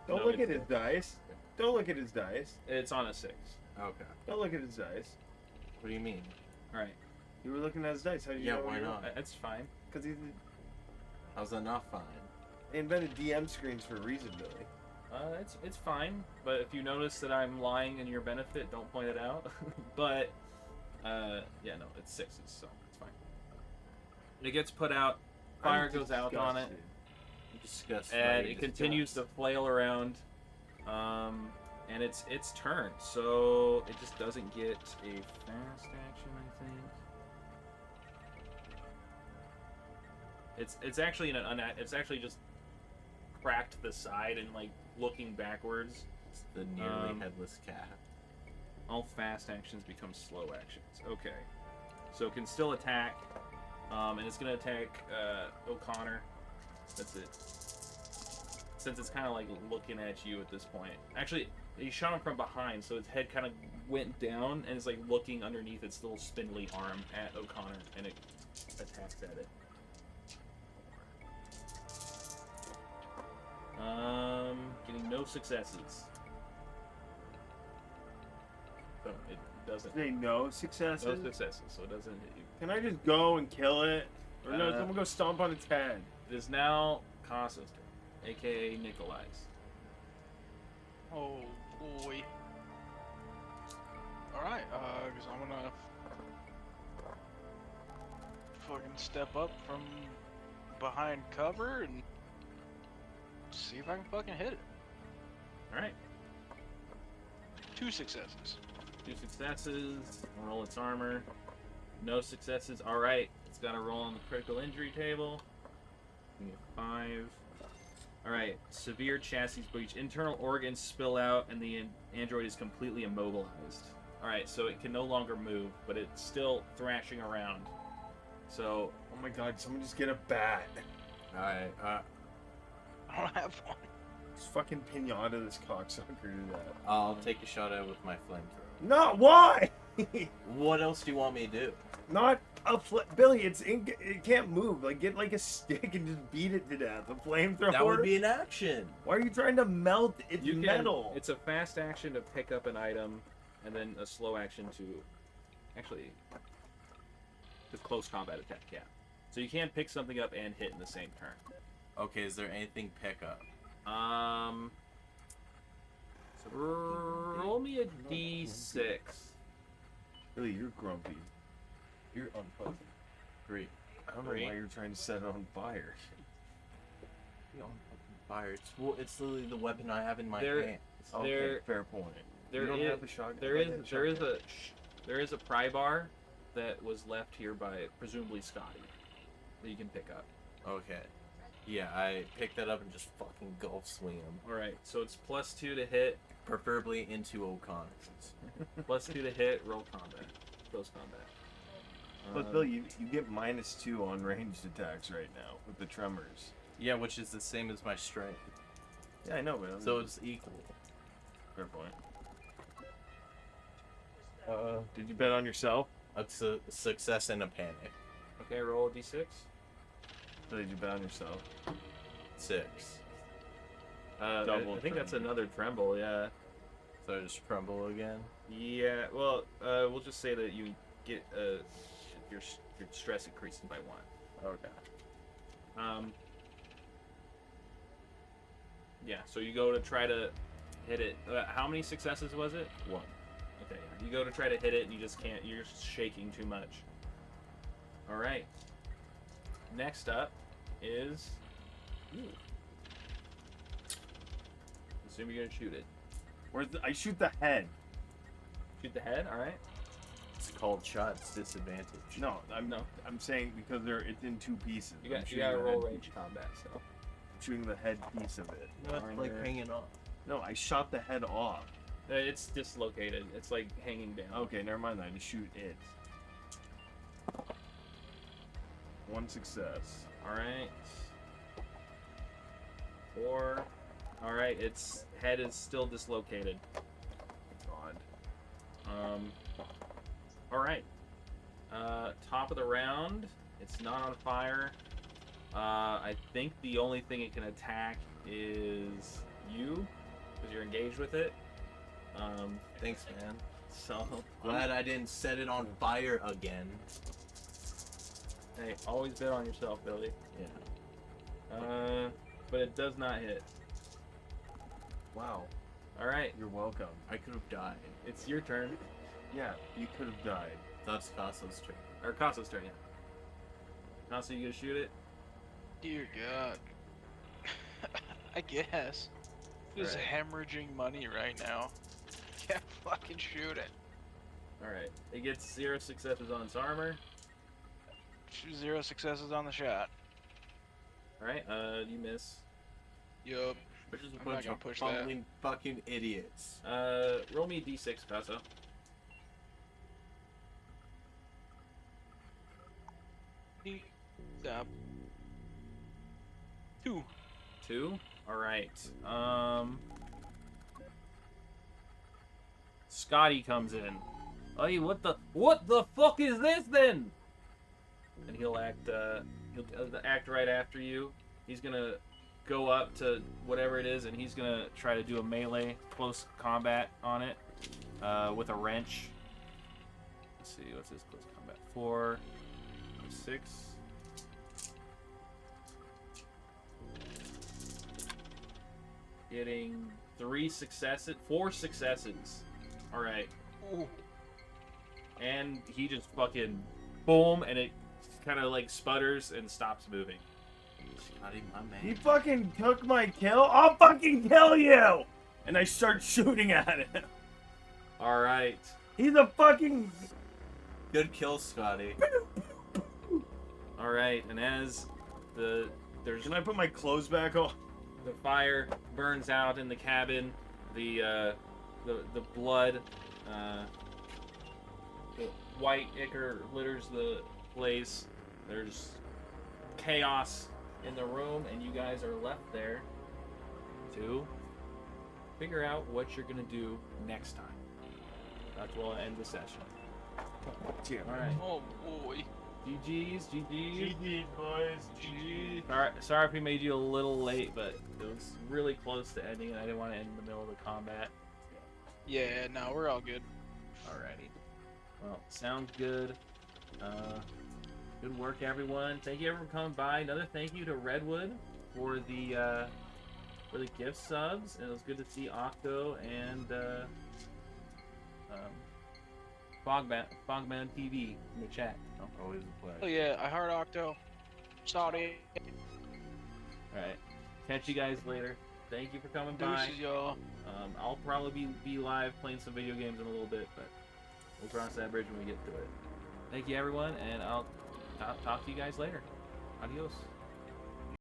Don't No, look at it's- his dice. Don't look at his dice. It's on a 6. Okay. Don't look at his dice. What do you mean? All right, You were looking at his dice. How do you Yeah, know? why not? that's fine. Because he How's that not fine? invented DM screens for a reason, Billy. It's fine. But if you notice that I'm lying in your benefit, don't point it out. But yeah, no, it's 6s, so it's fine. It gets put out. Fire goes out on it, Disgusting. and it continues to flail around. And it's its turn, so it just doesn't get a fast action, I think. It's actually it's actually just cracked the side and like looking backwards. It's the nearly headless cat. All fast actions become slow actions. Okay, so it can still attack, and it's gonna attack O'Connor. That's it. Since it's kind of like looking at you at this point. Actually, you shot him from behind, so its head kind of went down and is like looking underneath its little spindly arm at O'Connor, and it attacks at it. Getting no successes. So it doesn't. Say no successes. No successes, so it doesn't hit you. Can I just go and kill it? Or no, someone go stomp on its head. It is now Casso's turn, aka Nikolai's. Oh boy. Alright, because I'm gonna fucking step up from behind cover and see if I can fucking hit it. Alright, 2 successes. 2 successes. Roll its armor. No successes. Alright, it's got to roll on the critical injury table. Give me a 5. Alright, severe chassis breach. Internal organs spill out and the android is completely immobilized. Alright, so it can no longer move, but it's still thrashing around. So, Oh my god, someone just get a bat. Alright, I don't have one. Just fucking pinata this cocksucker to that. I'll take a shot at it with my flamethrower. No, why? What else do you want me to do? Not a Billy, it can't move. Like, get like a stick and just beat it to death. A flamethrower? That would be an action. Why are you trying to melt its you can, metal? it's a fast action to pick up an item, and then a slow action to... Actually, to close combat attack, yeah. So you can pick something up and hit in the same turn. Okay, is there anything pick up? Roll me a d6. Billy, you're grumpy. You're unpleasant. 3. I don't know why you're trying to set it on fire. You're on fucking fire. It's literally the weapon I have in my There- hand. Okay, There- fair point. There you don't is- have a shotgun. There Like is a there is shotgun. there is a pry bar that was left here by presumably Scotty that you can pick up. Okay. Yeah, I picked that up and just fucking gulf swing him. All right, so it's +2 to hit, Preferably into O'Connor. +2 to hit. Roll combat, close combat. But Bill, you get -2 on ranged attacks right now with the tremors. Yeah, which is the same as my strength. Yeah, I know, but So it's equal. fair point. Did you bet on yourself? It's a success and a panic. Okay, roll a d6. Or did you bet on yourself? 6. Double I think that's tremble. another tremble. Yeah. So I just crumble again. Yeah. Well, we'll just say that you get your stress increases by 1. Okay. Yeah. So you go to try to hit it. How many successes was it? 1. Okay. You go to try to hit it, and you just can't. You're just shaking too much. All right. Next up is you. Assume you're gonna shoot it. I shoot the head. Shoot the head. All right. It's called shots disadvantage. No, I'm saying because it's in 2 pieces. You I'm got shooting to the roll head range piece. combat. So. I'm shooting the head piece of it. No, it's like Armor. hanging off. No, I shot the head off. It's dislocated. It's like hanging down. Okay, never mind. I just shoot it. 1 success. All right. 4. All right. Its head is still dislocated. God. All right. Top of the round. It's not on fire. I think the only thing it can attack is you, because you're engaged with it. Thanks, man. So Glad I didn't set it on fire again. hey, always bet on yourself, Billy. Yeah. But it does not hit. Wow. All right. You're welcome. I could have died. It's your turn. Yeah, you could have died. That's Casso's turn. Or Casso's turn. Yeah. Constantly, you gonna shoot it? Dear God. I guess. He's Alright. hemorrhaging money right now. Can't fucking shoot it. Alright. It gets 0 successes on its armor. 0 successes on the shot. Alright, you miss. Yup. We're just a I'm not bunch gonna of push that. fumbling fucking idiots. Roll me d6, Paso. Stop. 2. 2? Alright. Scotty comes in. Hey, what the fuck is this then? And he'll act right after you. He's gonna go up to whatever it is, and he's gonna try to do a melee close combat on it with a wrench. Let's see, what's his close combat? 4, 6. Getting 4 successes. All right. Ooh. And he just fucking boom, and it kind of like sputters and stops moving. Scotty, my man. He fucking took my kill. I'll fucking kill you! And I start shooting at him. All right. He's a fucking. Good kill, Scotty. All right. And as there's Can I put my clothes back on? the fire burns out in the cabin, the blood, the white ichor litters the place. There's chaos in the room, and you guys are left there to figure out what you're gonna do next time. That's where I'll end the session. All right. Oh boy. GG's. GG, boys. GG. Sorry if we made you a little late, but it was really close to ending, and I didn't want to end in the middle of the combat. Yeah, no, we're all good. Alrighty. Well, sounds good. Good work, everyone. Thank you everyone for coming by. Another thank you to Redwood for the gift subs, and it was good to see Octo and Fogman TV in the chat. Always a pleasure. Oh yeah, I heart Octo. Sorry. Alright. Catch you guys later. Thank you for coming by. Deuces, y'all. I'll probably be live playing some video games in a little bit, but we'll cross that bridge when we get to it. Thank you, everyone, and I'll talk to you guys later. Adios.